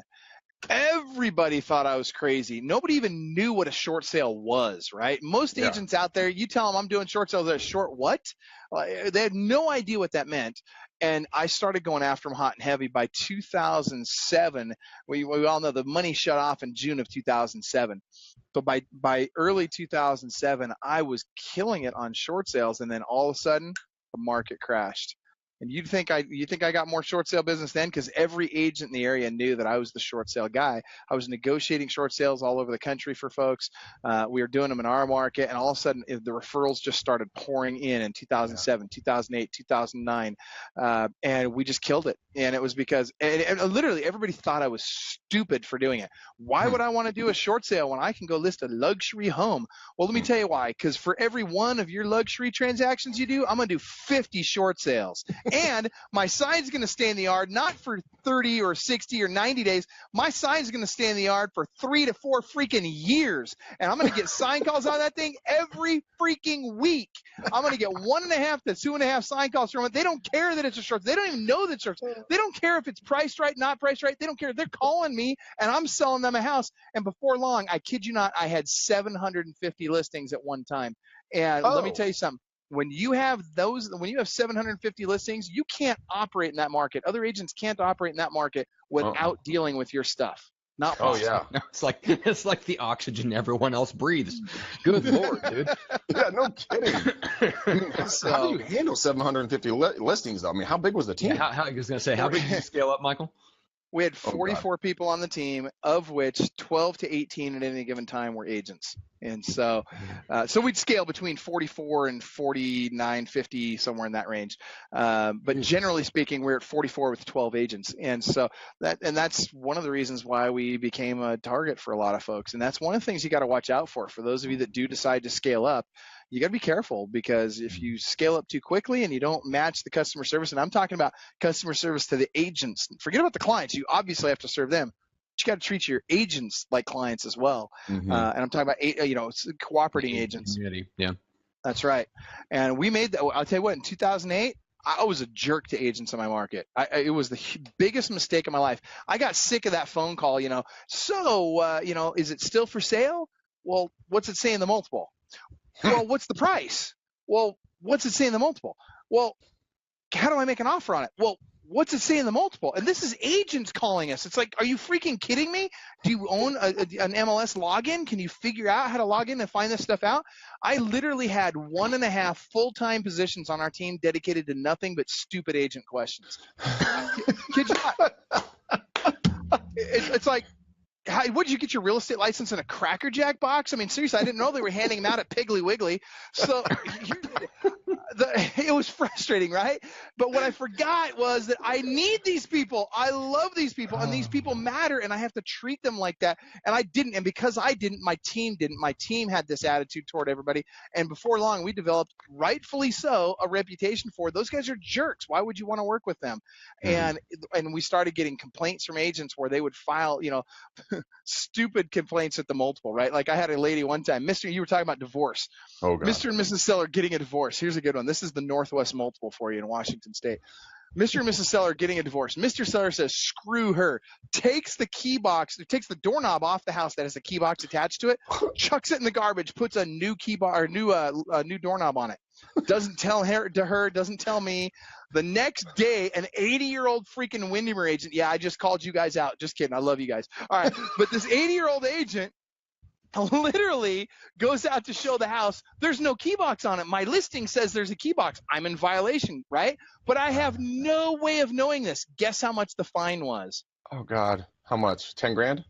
Everybody thought I was crazy. Nobody even knew what a short sale was, right? Most agents out there, you tell them I'm doing short sales, they're short what? They had no idea what that meant. And I started going after them hot and heavy. By 2007, we all know the money shut off in June of 2007. So by early 2007, I was killing it on short sales, and then all of a sudden, the market crashed. And you think I got more short sale business then? Because every agent in the area knew that I was the short sale guy. I was negotiating short sales all over the country for folks. We were doing them in our market, and all of a sudden the referrals just started pouring in 2007, 2008, 2009, and we just killed it. And it was because and literally everybody thought I was stupid for doing it. Why would I want to do a short sale when I can go list a luxury home? Well, let me tell you why. Because for every one of your luxury transactions you do, I'm going to do 50 short sales. And my sign's going to stay in the yard not for 30 or 60 or 90 days. My sign's going to stay in the yard for 3 to 4 freaking years. And I'm going to get sign calls out of that thing every freaking week. I'm going to get 1.5 to 2.5 sign calls from it. They don't care that it's a short. They don't even know that it's short. They don't care if it's priced right, not priced right. They don't care. They're calling me, and I'm selling them a house. And before long, I kid you not, I had 750 listings at one time. And let me tell you something. When you have 750 listings, you can't operate in that market. Other agents can't operate in that market without dealing with your stuff. Not possible. It's like the oxygen everyone else breathes. Good Lord, dude. Yeah, no kidding. I mean, how do you handle 750 listings, though? I mean, how big was the team? Yeah, I was going to say, how big did you scale up, Michael? We had 44 people on the team, of which 12 to 18 at any given time were agents. And so we'd scale between 44 and 49, 50, somewhere in that range. But generally speaking, we're at 44 with 12 agents. And so that's one of the reasons why we became a target for a lot of folks. And that's one of the things you got to watch out for those of you that do decide to scale up. You got to be careful, because if you scale up too quickly and you don't match the customer service, and I'm talking about customer service to the agents, forget about the clients. You obviously have to serve them. But you got to treat your agents like clients as well. And I'm talking about, cooperating agents. Yeah, that's right. And we made that. I'll tell you what, in 2008, I was a jerk to agents in my market. It was the biggest mistake of my life. I got sick of that phone call, is it still for sale? Well, what's it say in the multiple? Well, what's the price? Well, what's it say in the multiple? Well, how do I make an offer on it? Well, what's it say in the multiple? And this is agents calling us. It's like, are you freaking kidding me? Do you own an MLS login? Can you figure out how to log in and find this stuff out? I literally had 1.5 full-time positions on our team dedicated to nothing but stupid agent questions. Kid you not. It's like, what did you get your real estate license in a Cracker Jack box? I mean, seriously, I didn't know they were handing them out at Piggly Wiggly. So it was frustrating, right? But what I forgot was that I need these people. I love these people, and these people matter, and I have to treat them like that. And I didn't. And because I didn't, my team didn't. My team had this attitude toward everybody. And before long, we developed, rightfully so, a reputation for those guys are jerks. Why would you want to work with them? And we started getting complaints from agents where they would file, stupid complaints at the multiple, right? Like I had a lady one time, you were talking about divorce. Oh, God. Mr. and Mrs. Seller getting a divorce. Here's a good one. one. This is the Northwest multiple for you in Washington State. Mr. and Mrs. Seller getting a divorce. Mr. Seller says, screw her. Takes the key box, takes the doorknob off the house that has a key box attached to it, chucks it in the garbage, puts a new key box or new doorknob on it. Doesn't tell her, doesn't tell me. The next day, an 80-year-old freaking Windermere agent. Yeah, I just called you guys out. Just kidding. I love you guys. All right. But this 80-year-old agent literally goes out to show the house. There's no key box on it. My listing says there's a key box. I'm in violation, right? But I have no way of knowing this. Guess how much the fine was? Oh God, how much? 10 grand?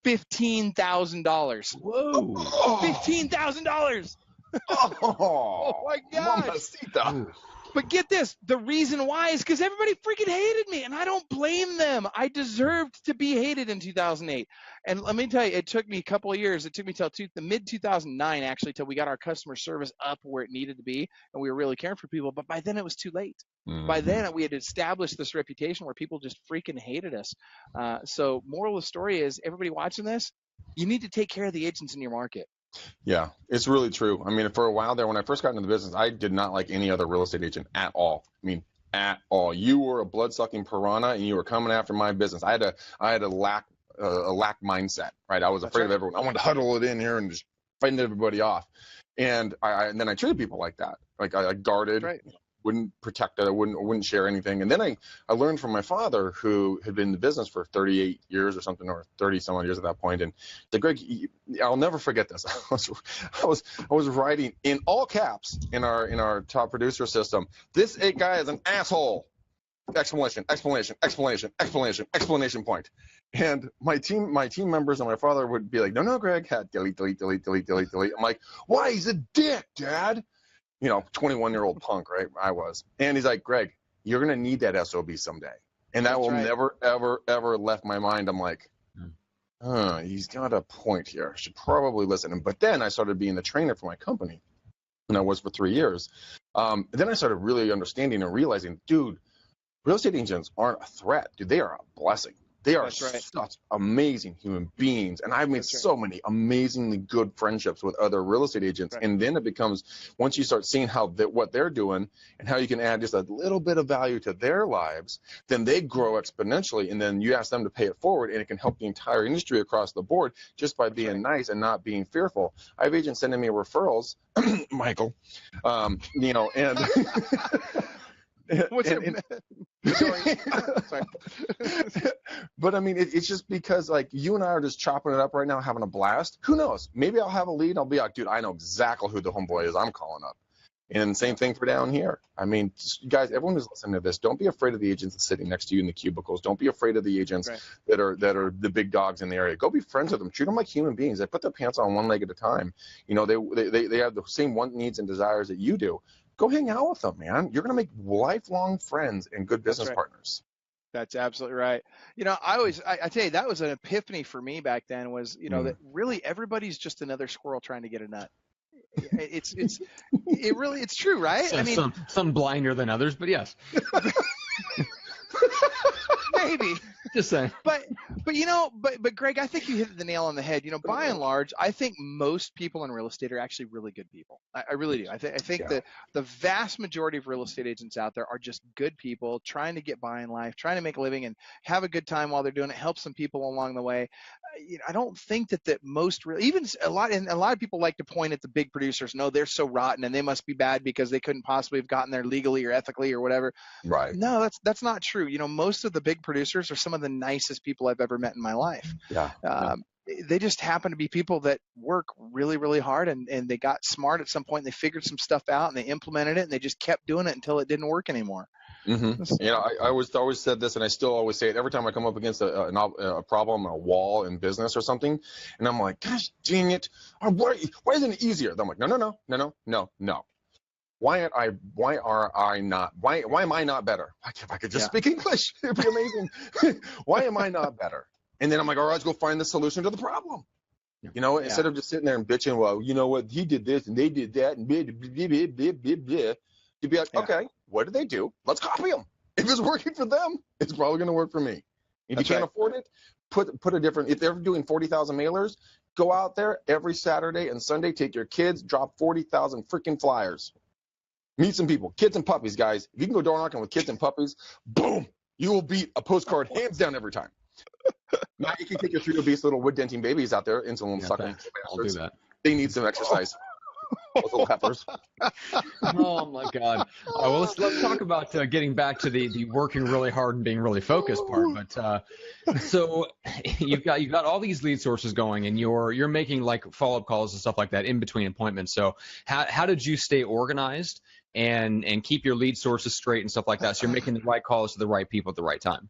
$15,000. Whoa. $15,000. Oh my gosh. Mamacita. But get this, the reason why is because everybody freaking hated me, and I don't blame them. I deserved to be hated in 2008. And let me tell you, it took me a couple of years. It took me till the mid-2009, actually, till we got our customer service up where it needed to be, and we were really caring for people. But by then, it was too late. Mm-hmm. By then, we had established this reputation where people just freaking hated us. So moral of the story is, everybody watching this, you need to take care of the agents in your market. Yeah, it's really true. I mean, for a while there, when I first got into the business, I did not like any other real estate agent at all. I mean, at all. You were a blood-sucking piranha, and you were coming after my business. I had a lack mindset, right? I was afraid of everyone. I wanted to huddle it in here and just fight everybody off. And then I treated people like that. Like I guarded. Right. Wouldn't protect it. I wouldn't share anything. And then I learned from my father, who had been in the business for 38 years or something, or 30 some odd years at that point. And the Greg, I'll never forget this. I was writing in all caps in our top producer system. This guy is an asshole! Explanation point. And my team members and my father would be like, no, Greg, delete. I'm like, why? He's a dick, Dad. 21-year-old punk, right? I was. And he's like, Greg, you're going to need that SOB someday. And that will never, ever, ever left my mind. I'm like, he's got a point here. I should probably listen. But then I started being the trainer for my company, and I was for 3 years. Then I started really understanding and realizing, dude, real estate agents aren't a threat. Dude, they are a blessing. They are such amazing human beings. And I've made so many amazingly good friendships with other real estate agents. Right. And then it becomes, once you start seeing what they're doing and how you can add just a little bit of value to their lives, then they grow exponentially. And then you ask them to pay it forward, and it can help the entire industry across the board just by being nice and not being fearful. I have agents sending me referrals, Michael, and sorry. But I mean, it's just because, like, you and I are just chopping it up right now, having a blast. Who knows? Maybe I'll have a lead. I'll be like, dude, I know exactly who the homeboy is I'm calling up. And same thing for down here. I mean, guys, everyone who's listening to this, don't be afraid of the agents that's sitting next to you in the cubicles. Don't be afraid of the agents that are the big dogs in the area. Go be friends with them. Treat them like human beings. They put their pants on one leg at a time. They have the same want, needs, and desires that you do. Go hang out with them, man. You're going to make lifelong friends and good business partners. That's absolutely right. I tell you, that was an epiphany for me back then, was, that really everybody's just another squirrel trying to get a nut. It's true, right? So, I mean, some blinder than others, but yes. Maybe. Just saying. But Greg, I think you hit the nail on the head. By and large, I think most people in real estate are actually really good people. I really do. I think that the vast majority of real estate agents out there are just good people trying to get by in life, trying to make a living and have a good time while they're doing it, help some people along the way. I don't think that most even a lot of people like to point at the big producers. No, they're so rotten and they must be bad because they couldn't possibly have gotten there legally or ethically or whatever. Right. No, that's not true. Most of the big producers are some of the nicest people I've ever met in my life. Yeah. They just happen to be people that work really, really hard, and they got smart at some point. And they figured some stuff out and they implemented it, and they just kept doing it until it didn't work anymore. Mm-hmm. I always said this, and I still always say it every time I come up against a problem, a wall in business or something, and I'm like, gosh dang it, why isn't it easier? I'm like, no. Why am I not better? If I could just speak English, it'd be amazing. Why am I not better? And then I'm like, all right, let's go find the solution to the problem. Instead of just sitting there and bitching, well, you know what, he did this and they did that and blah, blah, blah, blah, blah, blah. To be like, okay, what did they do? Let's copy them. If it's working for them, it's probably going to work for me. If you can't afford it, put a different. If they're doing 40,000 mailers, go out there every Saturday and Sunday, take your kids, drop 40,000 freaking flyers. Meet some people, kids and puppies, guys. If you can go door knocking with kids and puppies, boom, you will beat a postcard hands down every time. Now you can take your 3 obese little wood denting babies out there, insulin sucking. I'll do that. They need some exercise. Those little heifers. Oh my God. Well, let's talk about getting back to the working really hard and being really focused part. But so you've got all these lead sources going, and you're making like follow-up calls and stuff like that in between appointments. So how did you stay organized and keep your lead sources straight and stuff like that, so you're making the right calls to the right people at the right time?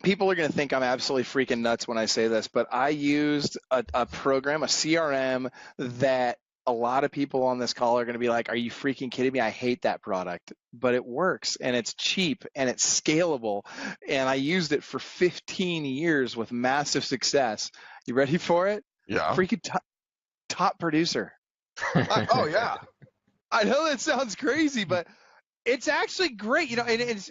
People are going to think I'm absolutely freaking nuts when I say this, but I used a program, a CRM, that a lot of people on this call are going to be like, are you freaking kidding me? I hate that product. But it works, and it's cheap, and it's scalable. And I used it for 15 years with massive success. You ready for it? Yeah. Freaking top producer. Oh, yeah. I know that sounds crazy, but it's actually great, and is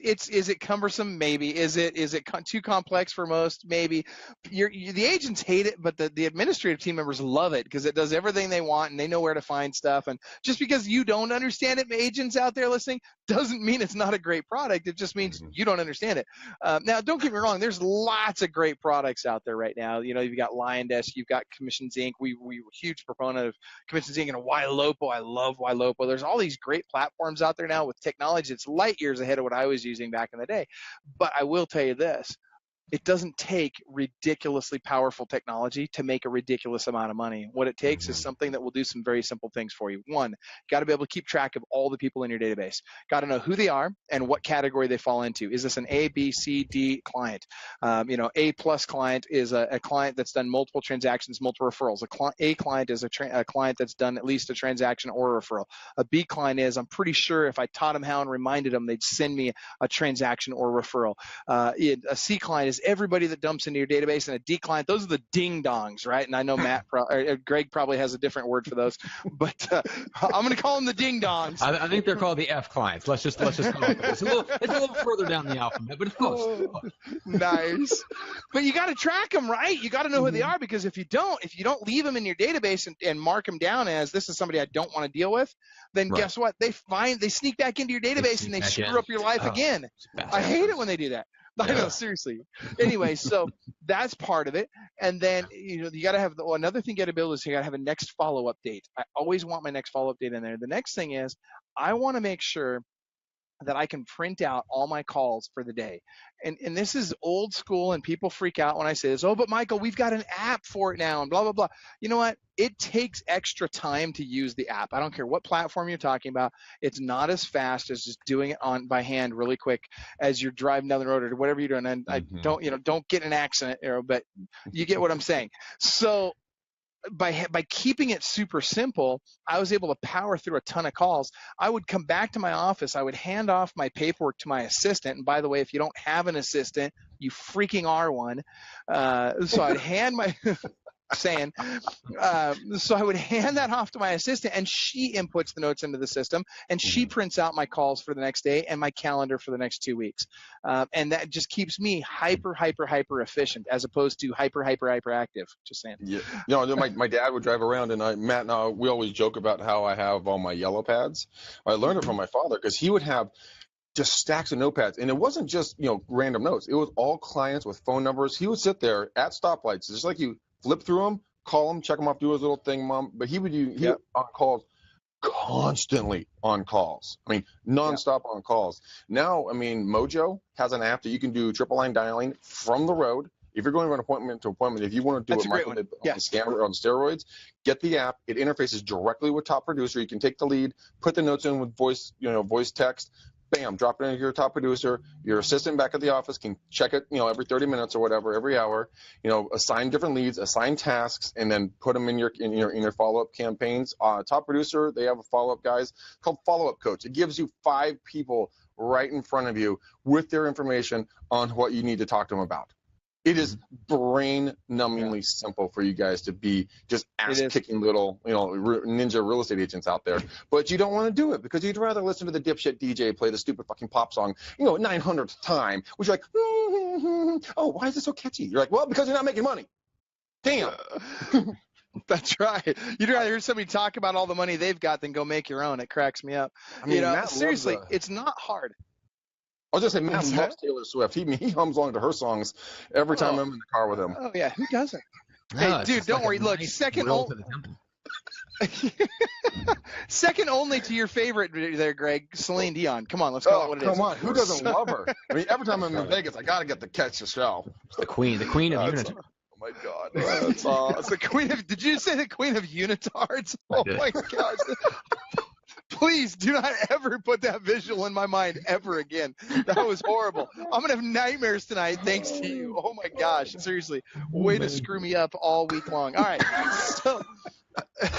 it cumbersome? Maybe. Is it too complex for most? Maybe. The agents hate it, but the administrative team members love it because it does everything they want, and they know where to find stuff. And just because you don't understand it, agents out there listening, doesn't mean it's not a great product. It just means you don't understand it. Now, don't get me wrong. There's lots of great products out there right now. You've got LionDesk, you've got Commissions Inc. We were a huge proponent of Commissions Inc. and YLOPO. I love YLOPO. There's all these great platforms out there now with technology. It's light years ahead of what I was using back in the day. But I will tell you this. It doesn't take ridiculously powerful technology to make a ridiculous amount of money. What it takes is something that will do some very simple things for you. One, got to be able to keep track of all the people in your database. Got to know who they are and what category they fall into. Is this an A, B, C, D client? A plus client is a client that's done multiple transactions, multiple referrals. A client is a client that's done at least a transaction or a referral. A B client is, I'm pretty sure if I taught them how and reminded them, they'd send me a transaction or referral. A C client is everybody that dumps into your database, and a D client, those are the ding dongs, right? And I know Greg probably has a different word for those, but I'm going to call them the ding dongs. I think they're called the F clients. Let's just call it that. It's a little further down the alphabet, but it's close. Nice. But you got to track them, right? You got to know who they are, because if you don't leave them in your database and mark them down as this is somebody I don't want to deal with, then guess what? They sneak back into your database and they screw up your life again. I hate it when they do that. I know, seriously. Anyway, so that's part of it. And then, you got to have another thing you got to build is you got to have a next follow-up date. I always want my next follow-up date in there. The next thing is I want to make sure that I can print out all my calls for the day. And this is old school, and people freak out when I say this. Oh, but Michael, we've got an app for it now, and blah, blah, blah. You know what? It takes extra time to use the app. I don't care what platform you're talking about. It's not as fast as just doing it by hand really quick as you're driving down the road or whatever you're doing. And I don't get in an accident, but you get what I'm saying. So by keeping it super simple, I was able to power through a ton of calls. I would come back to my office. I would hand off my paperwork to my assistant. And by the way, if you don't have an assistant, you freaking are one. So I'd hand my so I would hand that off to my assistant, and she inputs the notes into the system, and she prints out my calls for the next day and my calendar for the next 2 weeks. And that just keeps me hyper efficient as opposed to hyper active. Just saying. Yeah. My dad would drive around, and Matt and I, we always joke about how I have all my yellow pads. I learned it from my father, because he would have just stacks of notepads, and it wasn't just random notes. It was all clients with phone numbers. He would sit there at stoplights, just like you, flip through them, call them, check them off, do his little thing, Mom. But he would on calls, constantly on calls. I mean, nonstop on calls. Now, Mojo has an app that you can do triple line dialing from the road. If you're going from appointment to appointment, if you want to do it Michael did on steroids, get the app. It interfaces directly with Top Producer. You can take the lead, put the notes in with voice text. Bam, drop it into your top producer. Your assistant back at the office can check it, every 30 minutes or whatever, every hour. Assign different leads, assign tasks, and then put them in your follow-up campaigns. Top Producer, they have a follow-up guys called Follow-Up Coach. It gives you 5 people right in front of you with their information on what you need to talk to them about. It is brain-numbingly simple for you guys to be just ass-kicking little, ninja real estate agents out there. But you don't want to do it because you'd rather listen to the dipshit DJ play the stupid fucking pop song, 900th time, which you're like, oh, why is it so catchy? You're like, well, because you're not making money. Damn. That's right. You'd rather hear somebody talk about all the money they've got than go make your own. It cracks me up. I mean, Matt seriously, loves, it's not hard. I was just saying, Matt loves Taylor Swift. He hums along to her songs every time I'm in the car with him. Oh yeah, who doesn't? No, Hey, dude, don't worry. Look, second only to your favorite there, Greg, Celine Dion. Come on, let's call it what it is. Come on, who doesn't love her? I mean, every time I'm in Vegas, I got to get the catch the show. The queen of Unity. Oh my God, it's the queen of. Did you say the queen of unitards? Oh my gosh. Please do not ever put that visual in my mind ever again. That was horrible. I'm going to have nightmares tonight thanks to you. Oh, my gosh. Seriously. Way to screw me up all week long. All right.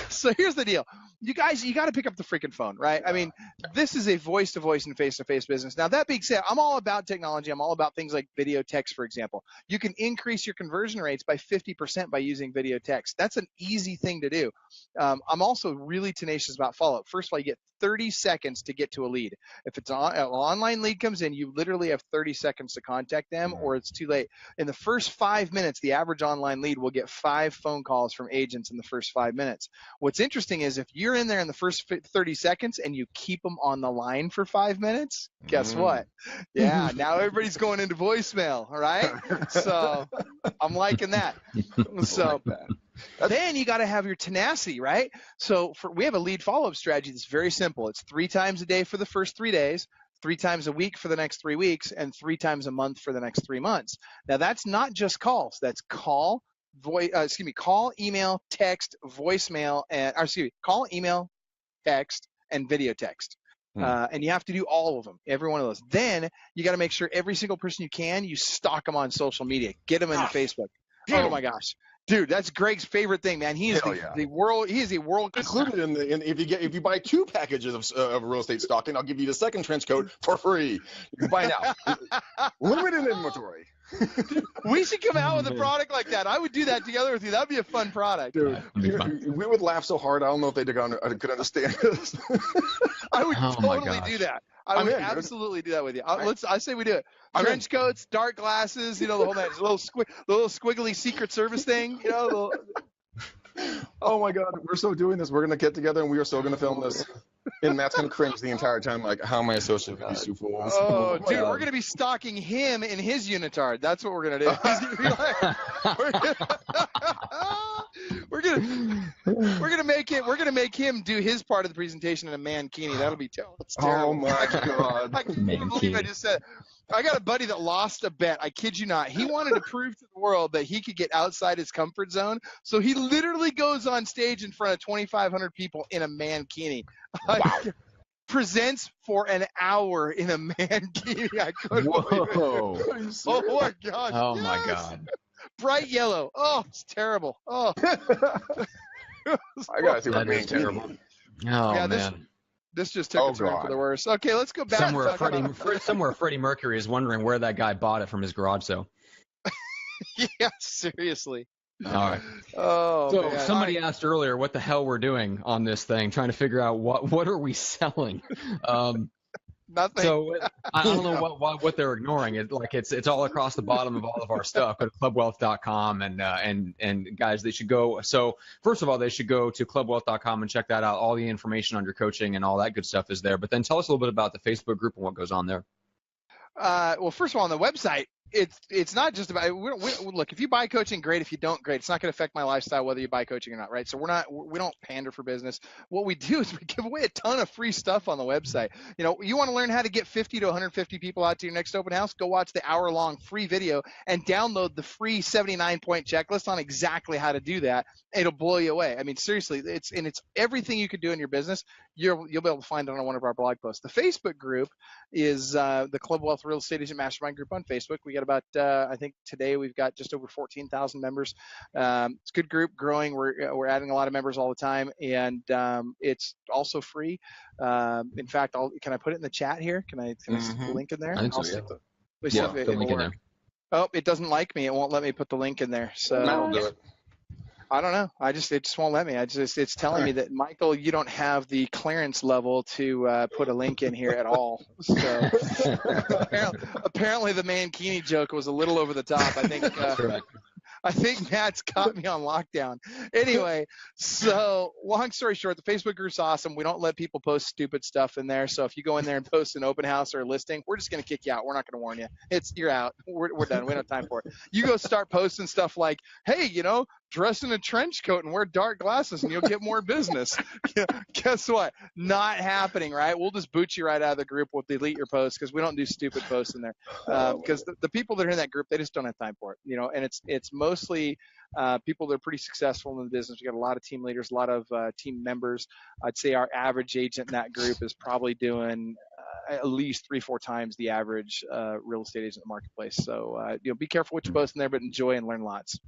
So here's the deal. You guys, you got to pick up the freaking phone, right? I mean, this is a voice-to-voice and face-to-face business. Now, that being said, I'm all about technology. I'm all about things like video text, for example. You can increase your conversion rates by 50% by using video text. That's an easy thing to do. I'm also really tenacious about follow-up. First of all, you get 30 seconds to get to a lead. If it's an online lead comes in, you literally have 30 seconds to contact them, or it's too late. In the first 5 minutes, the average online lead will get 5 phone calls from agents in the first 5 minutes. What's interesting is if you're in there in the first 30 seconds and you keep them on the line for 5 minutes, guess what? Yeah, now everybody's going into voicemail, all right? So I'm liking that. So then you got to have your tenacity, right? So we have a lead follow-up strategy that's very simple. It's 3 times a day for the first 3 days, 3 times a week for the next 3 weeks, and 3 times a month for the next 3 months. Now, that's not just calls. That's call, email, text, voicemail, call, email, text, and video text. And you have to do all of them, every one of those. Then you got to make sure every single person you can, you stalk them on social media, get them into Facebook. Oh my gosh. Dude, that's Greg's favorite thing, man. He is the world. He is a world included in if you buy 2 packages of real estate stalking, I'll give you the second trench coat for free. You can buy now. Limited inventory. We should come out with a product like that. I would do that together with you. That'd be a fun product. Dude, we would laugh so hard. I don't know if they could understand this. I would totally do that. I would absolutely do that with you. I say we do it. Trench coats, dark glasses, the whole night. The little squiggly Secret Service thing, Oh my God, we're so doing this. We're gonna get together and we are so gonna film this. And Matt's gonna cringe the entire time, like, how am I associated with these 2 fools? Oh, dude, we're gonna be stalking him in his unitard. That's what we're gonna do. He's gonna be like, we're gonna make him do his part of the presentation in a mankini. That'll be terrible. Oh my God! I can't believe I just said. I got a buddy that lost a bet. I kid you not. He wanted to prove to the world that he could get outside his comfort zone. So he literally goes on stage in front of 2,500 people in a mankini. Wow. Presents for an hour in a mankini. I couldn't believe it. Oh my gosh. Oh my God. Bright yellow. Oh, it's terrible. Oh. I gotta see what means. Terrible. Oh yeah, man. This just took a turn for the worse. Okay, let's go back. Somewhere Freddie Mercury is wondering where that guy bought it from his garage sale. Yeah, seriously. All right. Oh, so man. Somebody asked earlier what the hell we're doing on this thing, trying to figure out what are we selling. Nothing. So I don't know what they're ignoring. It's all across the bottom of all of our stuff. Go to clubwealth.com and guys, they should go. So first of all, they should go to clubwealth.com and check that out. All the information on your coaching and all that good stuff is there. But then tell us a little bit about the Facebook group and what goes on there. Well, first of all, on the website, it's not just about look, if you buy coaching, great. If you don't, great. It's not going to affect my lifestyle whether you buy coaching or not, right? So we don't pander for business. What we do is we give away a ton of free stuff on the website. You want to learn how to get 50 to 150 people out to your next open house? Go watch the hour-long free video and download the free 79-point checklist on exactly how to do that. It'll blow you away. I mean, seriously, it's everything you could do in your business. You'll be able to find it on one of our blog posts. The Facebook group is the Club Wealth Real Estate Agent Mastermind group on Facebook. We got about, I think today we've got just over 14,000 members. It's a good group, growing. We're adding a lot of members all the time, and it's also free. In fact, can I put it in the chat here? Can I stick the link in there? I think so, yeah. The link in there. Oh, it doesn't like me. It won't let me put the link in there. So Matt will do it. I don't know. It just won't let me. It's telling me that, Michael, you don't have the clearance level to put a link in here at all. So apparently the mankini joke was a little over the top. I think I think Matt's caught me on lockdown. Anyway, so long story short, the Facebook group's awesome. We don't let people post stupid stuff in there. So if you go in there and post an open house or a listing, we're just going to kick you out. We're not going to warn you. You're out. We're done. We don't have time for it. You go start posting stuff like, hey, dress in a trench coat and wear dark glasses and you'll get more business. Guess what? Not happening, right? We'll just boot you right out of the group. We'll delete your posts because we don't do stupid posts in there. Because the people that are in that group, they just don't have time for it, and it's mostly people that are pretty successful in the business. We got a lot of team leaders, a lot of team members. I'd say our average agent in that group is probably doing at least 3-4 times the average real estate agent in the marketplace. So, be careful what you post in there, but enjoy and learn lots.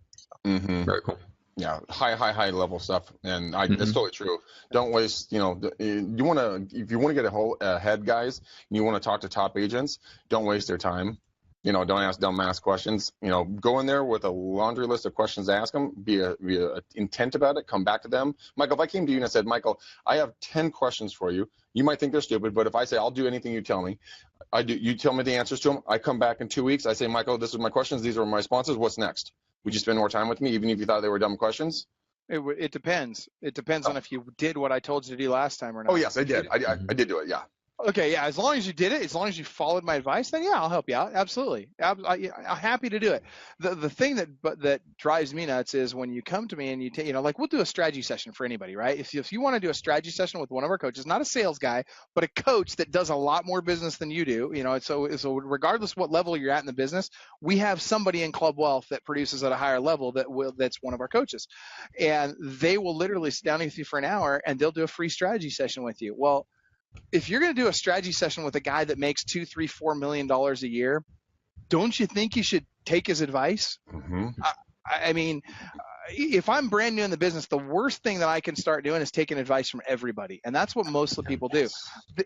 Mm-hmm. Very cool. Yeah, high level stuff, and it's totally true. Don't waste, if you want to get ahead, guys, and you want to talk to top agents, don't waste their time. Don't ask dumbass questions. Go in there with a laundry list of questions to ask them. Be intent about it. Come back to them. Michael, if I came to you and I said, Michael, I have 10 questions for you. You might think they're stupid, but if I say I'll do anything you tell me, I do. You tell me the answers to them. I come back in 2 weeks. I say, Michael, this is my questions. These are my responses. What's next? Would you spend more time with me, even if you thought they were dumb questions? It depends. It depends on if you did what I told you to do last time or not. Oh yes, I did. I did do it. Yeah. Okay, yeah. As long as you did it, as long as you followed my advice, then yeah, I'll help you out. Absolutely, I'm happy to do it. The thing that drives me nuts is when you come to me and like we'll do a strategy session for anybody, right? If you want to do a strategy session with one of our coaches, not a sales guy, but a coach that does a lot more business than you do, so regardless what level you're at in the business, we have somebody in Club Wealth that produces at a higher level that's one of our coaches, and they will literally sit down with you for an hour and they'll do a free strategy session with you. Well, if you're going to do a strategy session with a guy that makes $2, $3, $4 million a year, don't you think you should take his advice? Mm-hmm. I mean, if I'm brand new in the business, the worst thing that I can start doing is taking advice from everybody. And that's what most of the people do.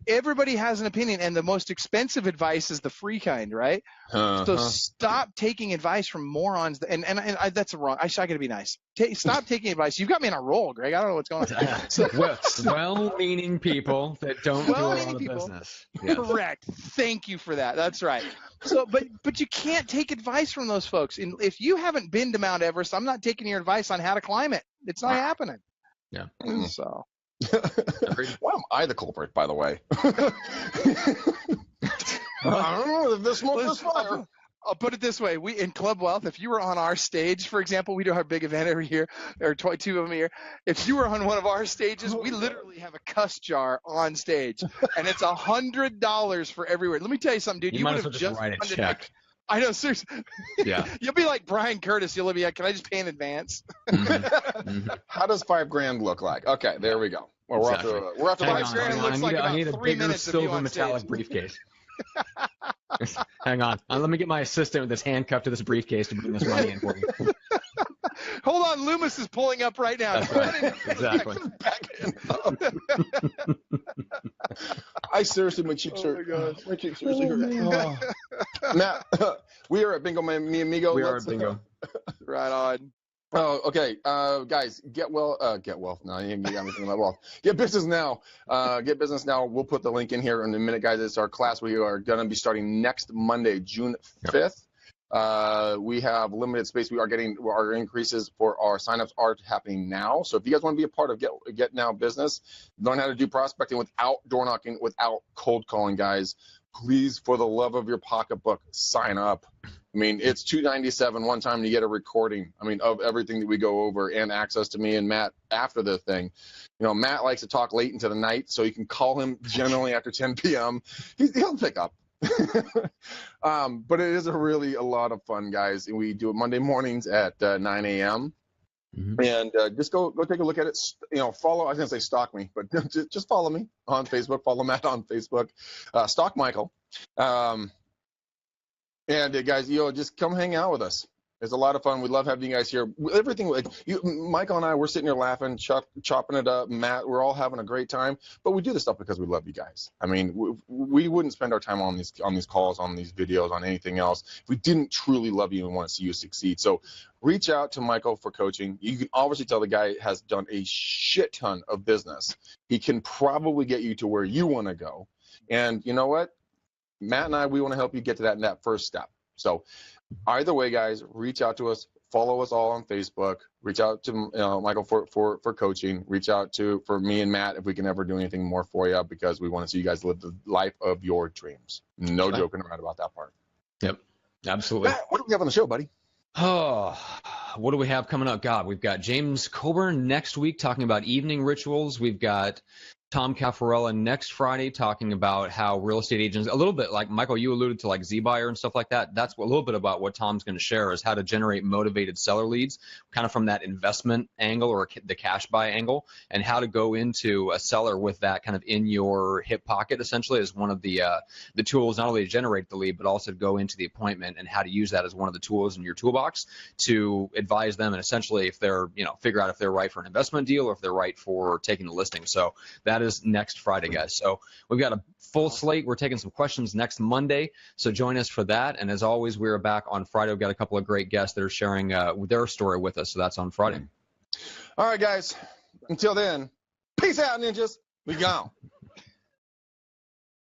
Everybody has an opinion, and the most expensive advice is the free kind, right? So stop taking advice from morons. And that's wrong. I got to be nice. Stop taking advice. You've got me on a roll, Greg. I don't know what's going on. So, well-meaning people that don't do a lot of business. Yes. Correct. Thank you for that. That's right. So, but you can't take advice from those folks. And if you haven't been to Mount Everest, I'm not taking your advice on how to climb it. It's not happening. Yeah. So. Why am I the culprit, by the way? I don't know if this smoke is fire. I'll put it this way. We in Club Wealth, if you were on our stage, for example, we do our big event every year, or 2 of them a year. If you were on one of our stages, we literally have a cuss jar on stage, and it's $100 for every word. Let me tell you something, dude. You might as well just write a check. I know, seriously. Yeah. You'll be like Brian Curtis. You'll be like, can I just pay in advance? How does $5,000 look like? Okay, there we go. Well, we're after $5,000 looks like I need about a 3 bigger minutes of you silver on metallic stage. briefcase. Hang on. Let me get my assistant with his handcuff to this briefcase to bring this money in for you. Hold on, Loomis is pulling up right now. That's right. Exactly. I seriously, my cheeks hurt. My cheeks seriously hurt. Matt, we are at Bingo, mi amigo. We are at Bingo. Right on. Oh, okay. Guys, get wealth. No, you got me thinking about wealth. Get business now. Get business now. We'll put the link in here in a minute, guys. It's our class. We are going to be starting next Monday, June 5th. We have limited space. We are getting our increases for our signups are happening now. So if you guys want to be a part of Get Now business, learn how to do prospecting without door knocking, without cold calling, guys, please, for the love of your pocketbook, sign up. I mean, it's $297 one time to get a recording, of everything that we go over and access to me and Matt after the thing. Matt likes to talk late into the night, so you can call him generally after 10 p.m. He'll pick up. But it is a lot of fun, guys. And we do it Monday mornings at 9 a.m. Mm-hmm. And just go take a look at it. Follow. I was gonna say stalk me, but just follow me on Facebook. Follow Matt on Facebook. Stalk Michael. And guys, just come hang out with us. It's a lot of fun. We love having you guys here. Everything, Michael and I, we're sitting here laughing, chopping it up. Matt, we're all having a great time. But we do this stuff because we love you guys. I mean, we wouldn't spend our time on these calls, on these videos, on anything else if we didn't truly love you and want to see you succeed. So reach out to Michael for coaching. You can obviously tell the guy has done a shit ton of business. He can probably get you to where you want to go. And you know what? Matt and I, we want to help you get to that first step. So either way, guys, reach out to us follow us all on Facebook. Reach out to Michael for coaching. Reach out for me and Matt if we can ever do anything more for you, because we want to see you guys live the life of your dreams. No joking around about that part. Yep, absolutely. Matt, what do we have on the show, buddy? Oh, what do we have coming up? God, we've got James Coburn next week talking about evening rituals. We've got Tom Caffarella next Friday talking about how real estate agents, a little bit like Michael, you alluded to like Z-Buyer and stuff like that. That's a little bit about what Tom's going to share, is how to generate motivated seller leads, kind of from that investment angle or the cash buy angle, and how to go into a seller with that kind of in your hip pocket, essentially, as one of the tools, not only to generate the lead, but also to go into the appointment, and how to use that as one of the tools in your toolbox to advise them, and essentially if they're, figure out if they're right for an investment deal or if they're right for taking the listing. So that is next Friday, guys. So we've got a full slate. We're taking some questions next Monday, so join us for that. And as always, we're back on Friday. We've got a couple of great guests that are sharing their story with us, so that's on Friday. All right, guys. Until then, peace out, ninjas. We gone.